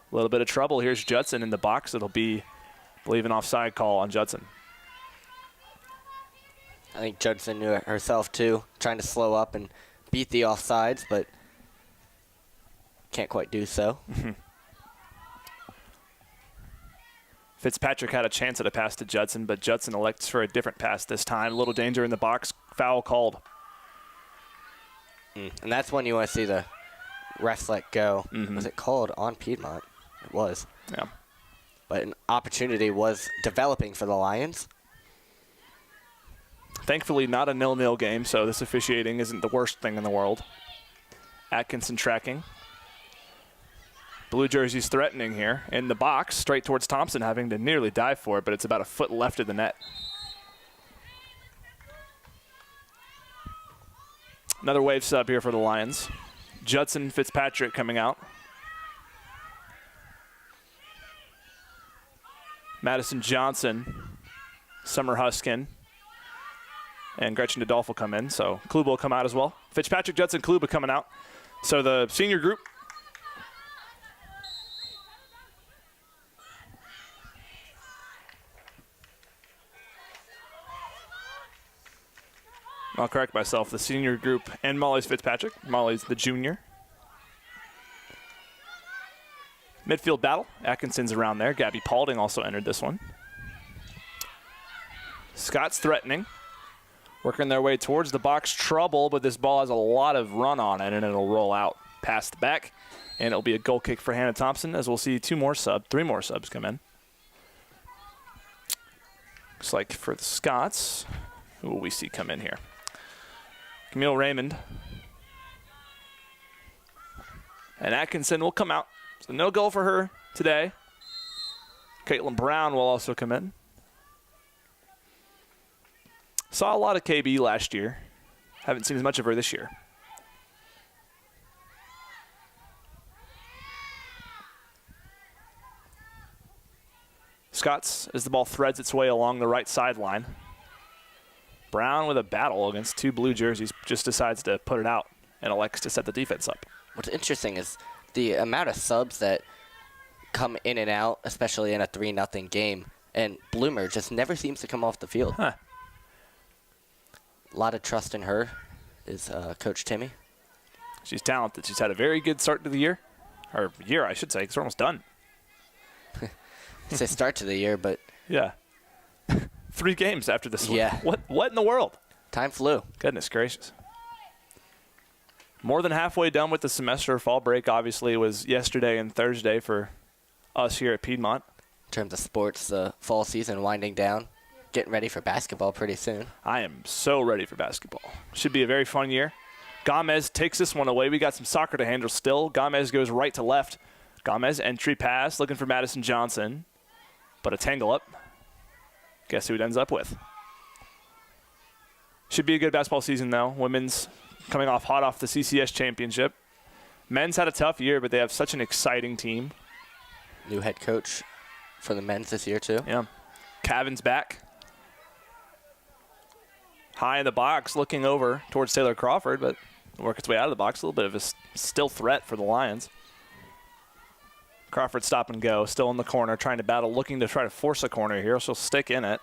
A little bit of trouble. Here's Judson in the box. It'll be, I believe, an offside call on Judson. I think Judson knew it herself, too, trying to slow up and beat the offsides, but can't quite do so. Fitzpatrick had a chance at a pass to Judson, but Judson elects for a different pass this time. A little danger in the box. Foul called. And that's when you want to see the refs let go. Was it called on Piedmont? It was. Yeah. But an opportunity was developing for the Lions. Thankfully, not a 0-0 game, so this officiating isn't the worst thing in the world. Atkinson tracking. Blue jerseys threatening here in the box, straight towards Thompson, having to nearly dive for it, but it's about a foot left of the net. Another wave sub here for the Lions. Judson Fitzpatrick coming out. Madison Johnson, Summer Huskin, and Gretchen Adolfo come in, so Klub will come out as well. Fitzpatrick, Judson, Klub coming out. So the senior group. I'll correct myself. The senior group and Molly's Fitzpatrick. Molly's the junior. Midfield battle. Atkinson's around there. Gabby Paulding also entered this one. Scott's threatening. Working their way towards the box. Trouble, but this ball has a lot of run on it, and it'll roll out past the back. And it'll be a goal kick for Hannah Thompson, as we'll see three more subs come in. Looks like for the Scots, who will we see come in here? Camille Raymond. And Atkinson will come out. So no goal for her today. Caitlin Brown will also come in. Saw a lot of KB last year. Haven't seen as much of her this year. Scots, as the ball threads its way along the right sideline. Brown with a battle against two blue jerseys just decides to put it out and elects to set the defense up. What's interesting is the amount of subs that come in and out, especially in a 3-0 game, and Bloomer just never seems to come off the field. Huh. A lot of trust in her is Coach Timmy. She's talented. She's had a very good start to the year. Or year, I should say, because we're almost done. It's a start to the year, but Yeah. 3 games after this one. Yeah. What in the world? time flew. Goodness gracious. More than halfway done with the semester. Fall break obviously was yesterday and Thursday for us here at Piedmont. In terms of sports, the fall season winding down. Getting ready for basketball pretty soon. I am so ready for basketball. Should be a very fun year. Gomez takes this one away. We got some soccer to handle still. Gomez goes right to left. Gomez entry pass, looking for Madison Johnson. But a tangle up. Guess who it ends up with? Should be a good basketball season, though. Women's coming off hot off the CCS championship. Men's had a tough year, but they have such an exciting team. New head coach for the men's this year, too. Yeah. Cavan's back. High in the box, looking over towards Taylor Crawford, but work its way out of the box. A little bit of a still threat for the Lions. Crawford stop and go, still in the corner, trying to battle, looking to try to force a corner here. She'll stick in it,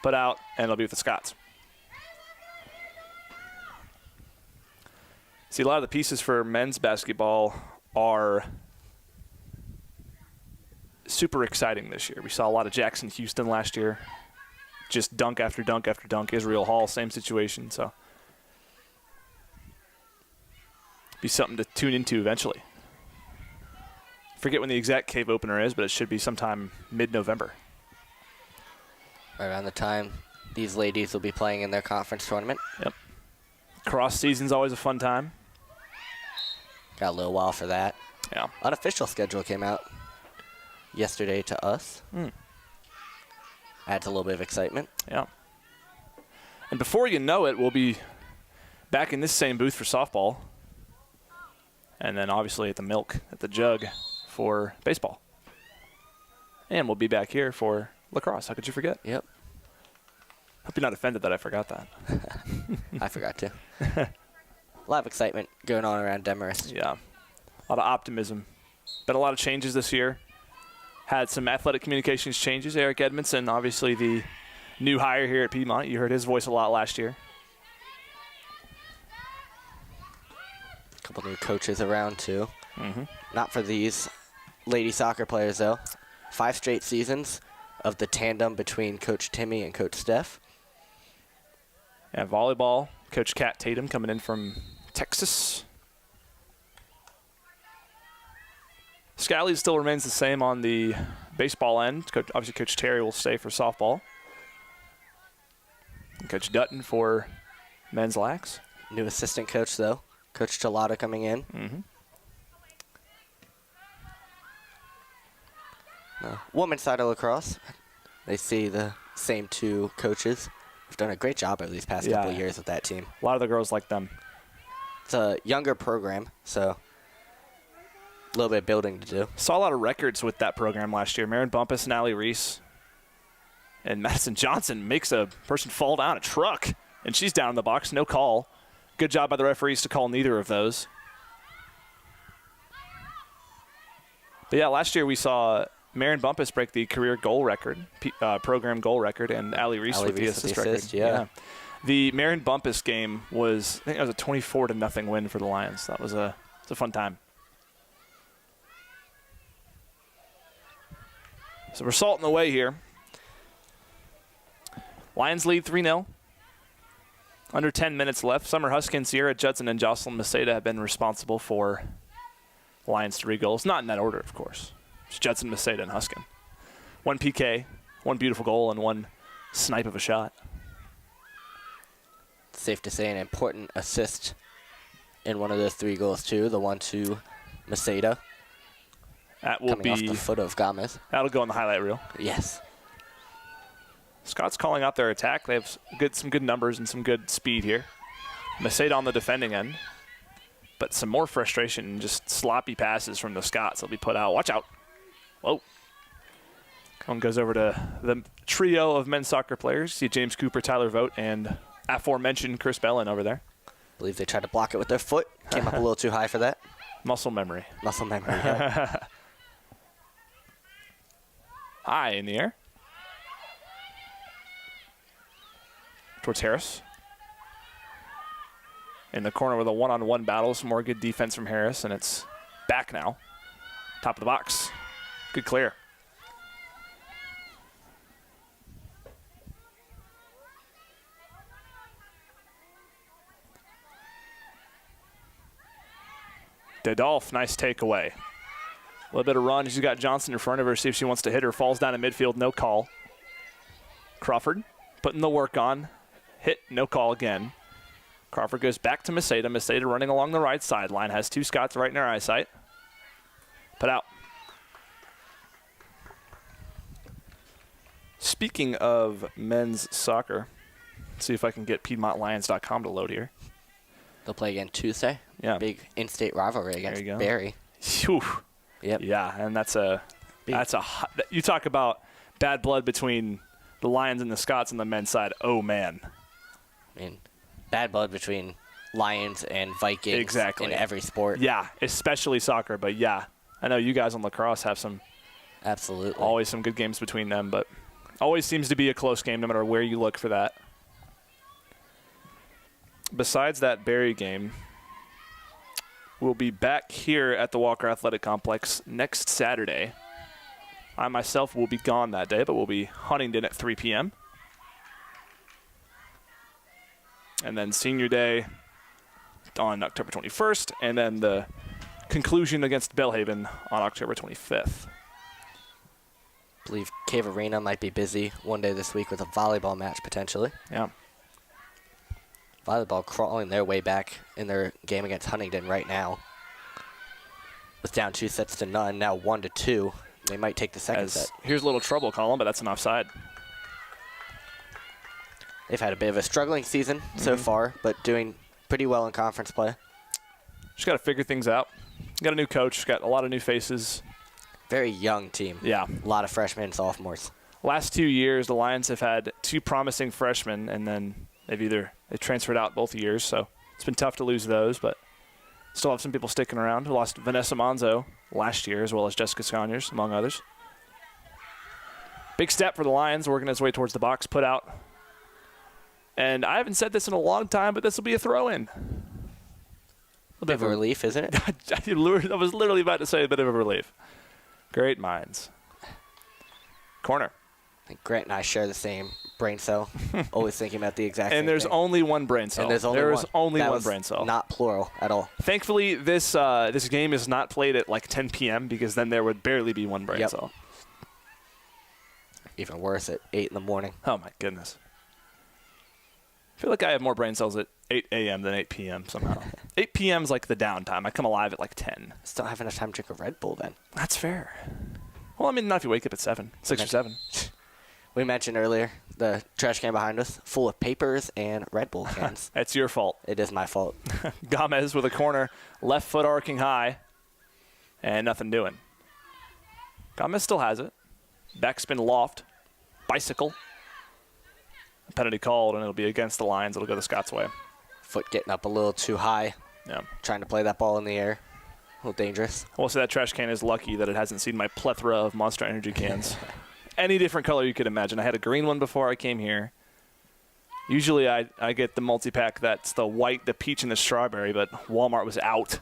put out, and it'll be with the Scots. See, a lot of the pieces for men's basketball are super exciting this year. We saw a lot of Jackson Houston last year. Just dunk after dunk after dunk. Israel Hall, same situation. So, be something to tune into eventually. Forget when the exact cave opener is, but it should be sometime mid-November. Right around the time these ladies will be playing in their conference tournament. Yep. Cross season's always a fun time. Got a little while for that. Yeah. Unofficial schedule came out yesterday to us. Adds a little bit of excitement. Yeah. And before you know it, we'll be back in this same booth for softball. And then obviously at the Milk, at the Jug for baseball. And we'll be back here for lacrosse. How could you forget? Yep. Hope you're not offended that I forgot that. I forgot to. A lot of excitement going on around Demarest. Yeah. A lot of optimism. Been a lot of changes this year. Had some athletic communications changes. Eric Edmondson, obviously the new hire here at Piedmont. You heard his voice a lot last year. A couple new coaches around, too. Mm-hmm. Not for these lady soccer players, though. 5 straight seasons of the tandem between Coach Timmy and Coach Steph. And volleyball, Coach Kat Tatum coming in from Texas. Scally still remains the same on the baseball end. Obviously, Coach Terry will stay for softball. And Coach Dutton for men's lax. New assistant coach, though. Coach Gelada coming in. Mm-hmm. Women's side of lacrosse, they see the same 2 coaches. Have done a great job over these past couple of years with that team. A lot of the girls like them. It's a younger program, so a little bit of building to do. Saw a lot of records with that program last year. Marin Bumpus and Allie Reese. And Madison Johnson makes a person fall down a truck, and she's down in the box. No call. Good job by the referees to call neither of those. But, yeah, last year we saw Marin Bumpus break the career goal record, program goal record, and Allie Reese with the assist record. Yeah. The Marin Bumpus game was, I think it was a 24-0 win for the Lions. That was a fun time. So we're salting the way here. Lions lead 3-0. Under 10 minutes left. Summer Huskin, Sierra Judson, and Jocelyn Maceda have been responsible for Lions' 3 goals. Not in that order, of course. It's Judson, Maceda, and Huskin. 1 PK, 1 beautiful goal, and 1 snipe of a shot. Safe to say an important assist in one of those 3 goals, too. The one to Maceda. That will coming off the foot of Gomez. That'll go on the highlight reel. Yes. Scott's calling out their attack. They have some good numbers and some good speed here. Maceda on the defending end. But some more frustration and just sloppy passes from the Scots. They'll be put out. Watch out. Whoa. One goes over to the trio of men's soccer players. See James Cooper, Tyler Vogt, and aforementioned Chris Bellin over there. I believe they tried to block it with their foot. Came up a little too high for that. Muscle memory. Muscle memory, yeah. High in the air. Towards Harris. In the corner with a one-on-one battle. Some more good defense from Harris, and it's back now. Top of the box. Good clear. Dedolf, nice takeaway. A little bit of run. She's got Johnson in front of her. See if she wants to hit her. Falls down in midfield. No call. Crawford putting the work on. Hit. No call again. Crawford goes back to Maceda. Maceda running along the right sideline. Has 2 Scots right in her eyesight. Put out. Speaking of men's soccer, let's see if I can get PiedmontLions.com to load here. They'll play again Tuesday. Yeah. Big in-state rivalry against There you go. Barry. Phew. Yep. Yeah, and that's a you talk about bad blood between the Lions and the Scots on the men's side. Oh man. I mean, bad blood between Lions and Vikings Exactly. in every sport. Yeah, especially soccer, but yeah. I know you guys on lacrosse have Absolutely. always some good games between them, but always seems to be a close game no matter where you look for that. Besides that Barry game, we'll be back here at the Walker Athletic Complex next Saturday. I myself will be gone that day, but we'll be Huntington at 3 p.m. And then Senior Day on October 21st, and then the conclusion against Bellhaven on October 25th. I believe Cave Arena might be busy one day this week with a volleyball match potentially. Yeah. Volleyball crawling their way back in their game against Huntington right now. Was down 2-0, now 1-2. They might take the second set. Here's a little trouble, Colin, but that's an offside. They've had a bit of a struggling season so far, but doing pretty well in conference play. Just got to figure things out. Got a new coach, got a lot of new faces. Very young team. Yeah. A lot of freshmen and sophomores. Last 2 years, the Lions have had 2 promising freshmen, and then they transferred out both years, so it's been tough to lose those, but still have some people sticking around. We lost Vanessa Monzo last year, as well as Jessica Sconyers, among others. Big step for the Lions, working its way towards the box, put out. And I haven't said this in a long time, but this will be a throw-in. A bit of a relief, isn't it? I was literally about to say a bit of a relief. Great minds. Corner. I think Grant and I share the same brain cell. Always thinking about the exact same And there's thing. only one brain cell. And there's only one brain cell. Not plural at all. Thankfully, this game is not played at like 10 p.m. because then there would barely be one brain cell. Even worse, at 8 in the morning. Oh, my goodness. I feel like I have more brain cells at 8 a.m. than 8 p.m. somehow. 8 p.m. is like the downtime. I come alive at like 10. Still have enough time to drink a Red Bull then. That's fair. Well, I mean, not if you wake up at 6 or 7. We mentioned earlier the trash can behind us full of papers and Red Bull cans. That's your fault. It is my fault. Gomez with a corner, left foot arcing high, and nothing doing. Gomez still has it. Backspin loft, bicycle. Penalty called, and it'll be against the Lions. It'll go the Scots' way. Foot getting up a little too high. Yeah. Trying to play that ball in the air. A little dangerous. I will say that trash can is lucky that it hasn't seen my plethora of Monster Energy cans. Any different color you could imagine. I had a green one before I came here. Usually I get the multi-pack that's the white, the peach, and the strawberry, but Walmart was out.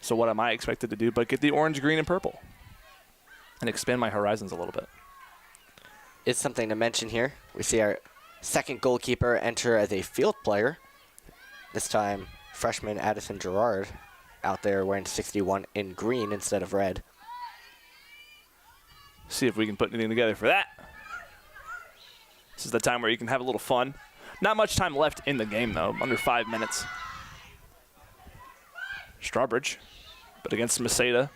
So what am I expected to do but get the orange, green, and purple and expand my horizons a little bit. It's something to mention here. We see our second goalkeeper enter as a field player. This time, freshman Addison Gerard out there wearing 61 in green instead of red. See if we can put anything together for that. This is the time where you can have a little fun. Not much time left in the game, though. Under 5 minutes. Strawbridge, but against Maceda.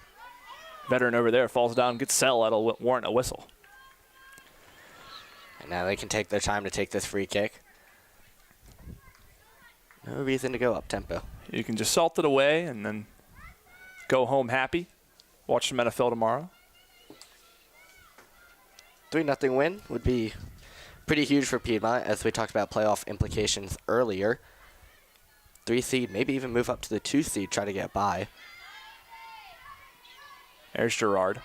Veteran over there falls down, gets Sell. That'll warrant a whistle. And now they can take their time to take this free kick. No reason to go up tempo. You can just salt it away and then go home happy. Watch some NFL tomorrow. 3-0 win would be pretty huge for Piedmont, as we talked about playoff implications earlier. 3 seed, maybe even move up to the 2 seed, try to get by. There's Gerard.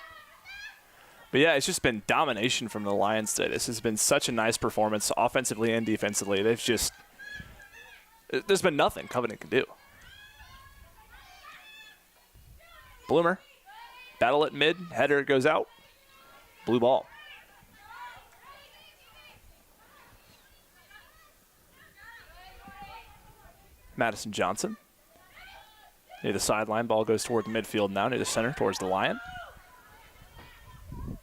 But yeah, it's just been domination from the Lions today. This has been such a nice performance, offensively and defensively. There's been nothing Covenant can do. Bloomer, battle at mid, header goes out, blue ball. Madison Johnson. Near the sideline, ball goes toward the midfield now, near the center, towards the Lion. Here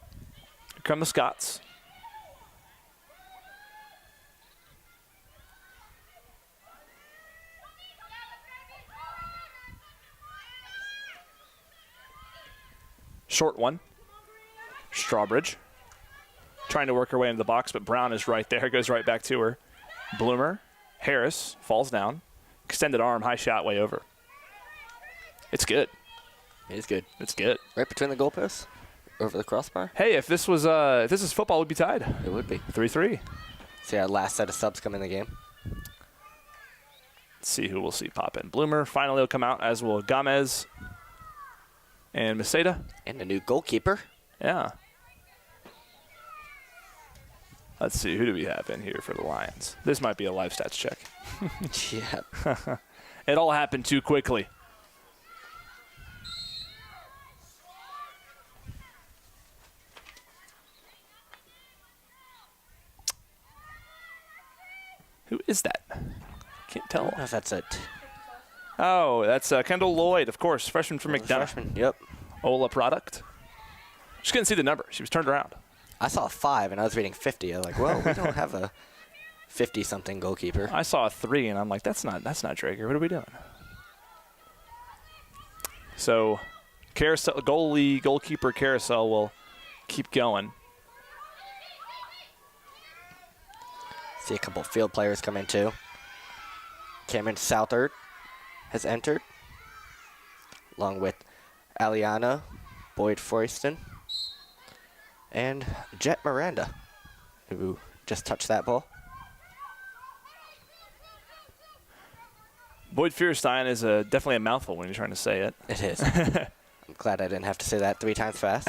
come the Scots. Short one. Strawbridge. Trying to work her way into the box, but Brown is right there. Goes right back to her. Bloomer. Harris falls down. Extended arm, high shot, way over. It's good. It is good. It's good. Right between the goalposts? Over the crossbar? Hey, if this is football, we'd be tied. It would be. 3-3. See our last set of subs come in the game. Let's see who we'll see pop in. Bloomer finally will come out, as will Gomez and Maceda. And a new goalkeeper. Yeah. Let's see, who do we have in here for the Lions? This might be a live stats check. Yeah. It all happened too quickly. Who is that? Can't tell. I don't know if that's it. Oh, that's Kendall Lloyd, of course, freshman from McDonough. Freshman, yep. Ola product. Just couldn't see the number. She was turned around. I saw a 5 and I was reading 50. I was like, well, we don't have a 50-something goalkeeper. I saw a 3 and I'm like, that's not Drager. What are we doing? So, goalkeeper carousel will keep going. See a couple field players come in too. Cameron Southard has entered, along with Aliana Boyd Foyston and Jet Miranda. who just touched that ball. Boyd Fierstein is definitely a mouthful when you're trying to say it. It is. I'm glad I didn't have to say that 3 times fast.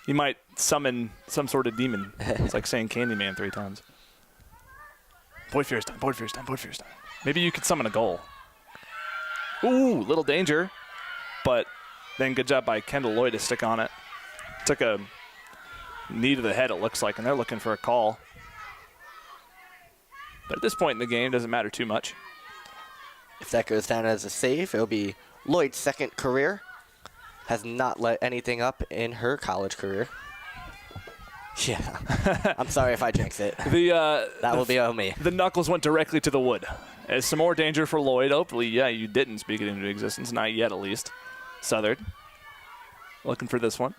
You might summon some sort of demon. It's like saying Candyman 3 times. Boyd Fierstein, Boyd Fierstein, Boyd Fierstein. Maybe you could summon a goal. Ooh, little danger. But then good job by Kendall Lloyd to stick on it. Took a knee to the head, it looks like, and they're looking for a call. But at this point in the game, it doesn't matter too much. If that goes down as a save, it'll be Lloyd's 2nd career. Has not let anything up in her college career. Yeah. I'm sorry if I jinx it. That will be on me. The knuckles went directly to the wood. As some more danger for Lloyd. Hopefully, yeah, you didn't speak it into existence. Not yet, at least. Southard looking for this one.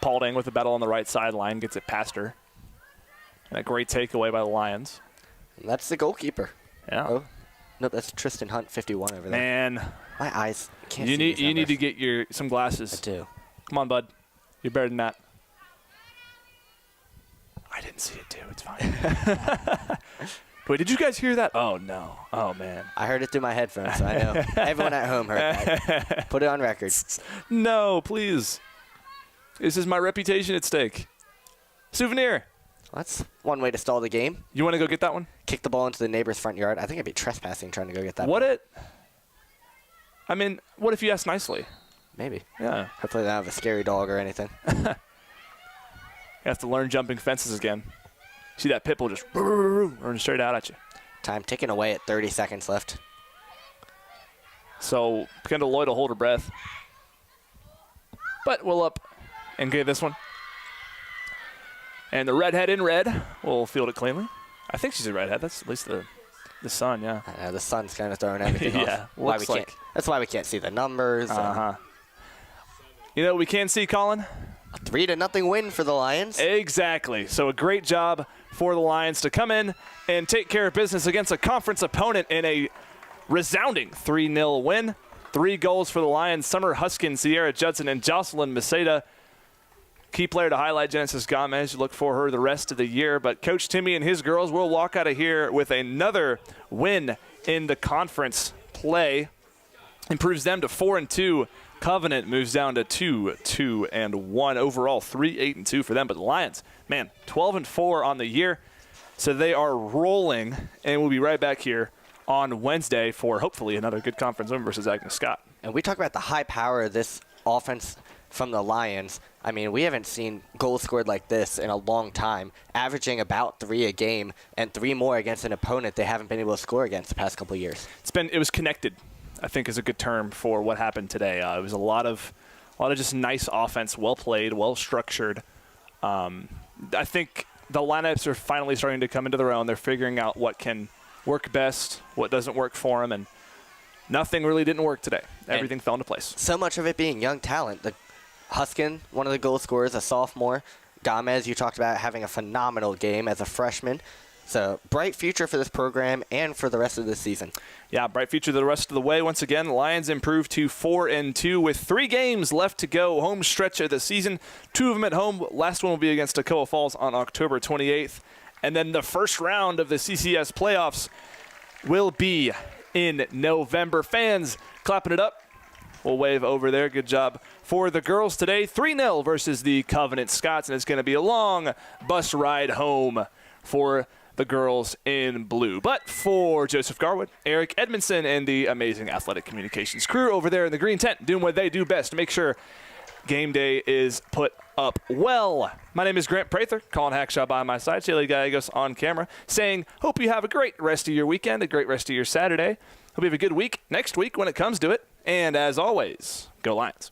Paulding with the battle on the right sideline. Gets it past her. And a great takeaway by the Lions. And that's the goalkeeper. Yeah. Oh, no, that's Tristan Hunt, 51 over there. Man. My eyes can't You see these need to numbers. get some glasses. I do. Come on, bud. You're better than that. I didn't see it, too. It's fine. Wait, did you guys hear that? Oh, no. Oh, man. I heard it through my headphones, so I know. Everyone at home heard that. Put it on record. No, please. This is my reputation at stake. Souvenir. That's one way to stall the game. You want to go get that one? Kick the ball into the neighbor's front yard. I think I'd be trespassing trying to go get that ball. I mean, what if you ask nicely? Maybe. Yeah. Hopefully they don't have a scary dog or anything. You have to learn jumping fences again. See that pit bull just running straight out at you. Time ticking away at 30 seconds left. So Kendall Lloyd will hold her breath. But we'll up and get this one. And the redhead in red will field it cleanly. I think she's a redhead. That's at least the sun, yeah. The sun's kind of throwing everything Yeah, off. looks That's why we can't see the numbers. Uh-huh. You know what we can see, Colin? A 3-0 win for the Lions. Exactly. So a great job for the Lions to come in and take care of business against a conference opponent in a resounding 3-0 win. 3 goals for the Lions. Summer Huskin, Sierra Judson, and Jocelyn Maceda. Key player to highlight, Genesis Gomez. You look for her the rest of the year. But Coach Timmy and his girls will walk out of here with another win in the conference play. Improves them to 4-2. Covenant moves down to 2-2-1. Overall, 3-8-2 for them. But the Lions, man, 12-4 on the year. So they are rolling. And we'll be right back here on Wednesday for hopefully another good conference win versus Agnes Scott. And we talk about the high power of this offense from the Lions. I mean, we haven't seen goals scored like this in a long time, averaging about 3 a game and 3 more against an opponent they haven't been able to score against the past couple of years. It was connected, I think, is a good term for what happened today. It was a lot of just nice offense, well played, well structured. I think the lineups are finally starting to come into their own. They're figuring out what can work best, what doesn't work for them, and nothing really didn't work today. Everything fell into place. So much of it being young talent. The Huskin, one of the goal scorers, a sophomore. Gomez, you talked about having a phenomenal game as a freshman. So, bright future for this program and for the rest of the season. Yeah, bright future the rest of the way. Once again, Lions improved to 4-2 with 3 games left to go. Home stretch of the season. 2 of them at home. Last one will be against Toccoa Falls on October 28th. And then the first round of the CCS playoffs will be in November. Fans clapping it up. We'll wave over there. Good job for the girls today. 3-0 versus the Covenant Scots, and it's going to be a long bus ride home for the girls in blue. But for Joseph Garwood, Eric Edmondson, and the amazing athletic communications crew over there in the green tent doing what they do best to make sure game day is put up well. My name is Grant Prather, Colin Hackshaw by my side, Shaylee Gallegos on camera, saying hope you have a great rest of your weekend, a great rest of your Saturday. Hope you have a good week next week when it comes to it. And as always, go Lions.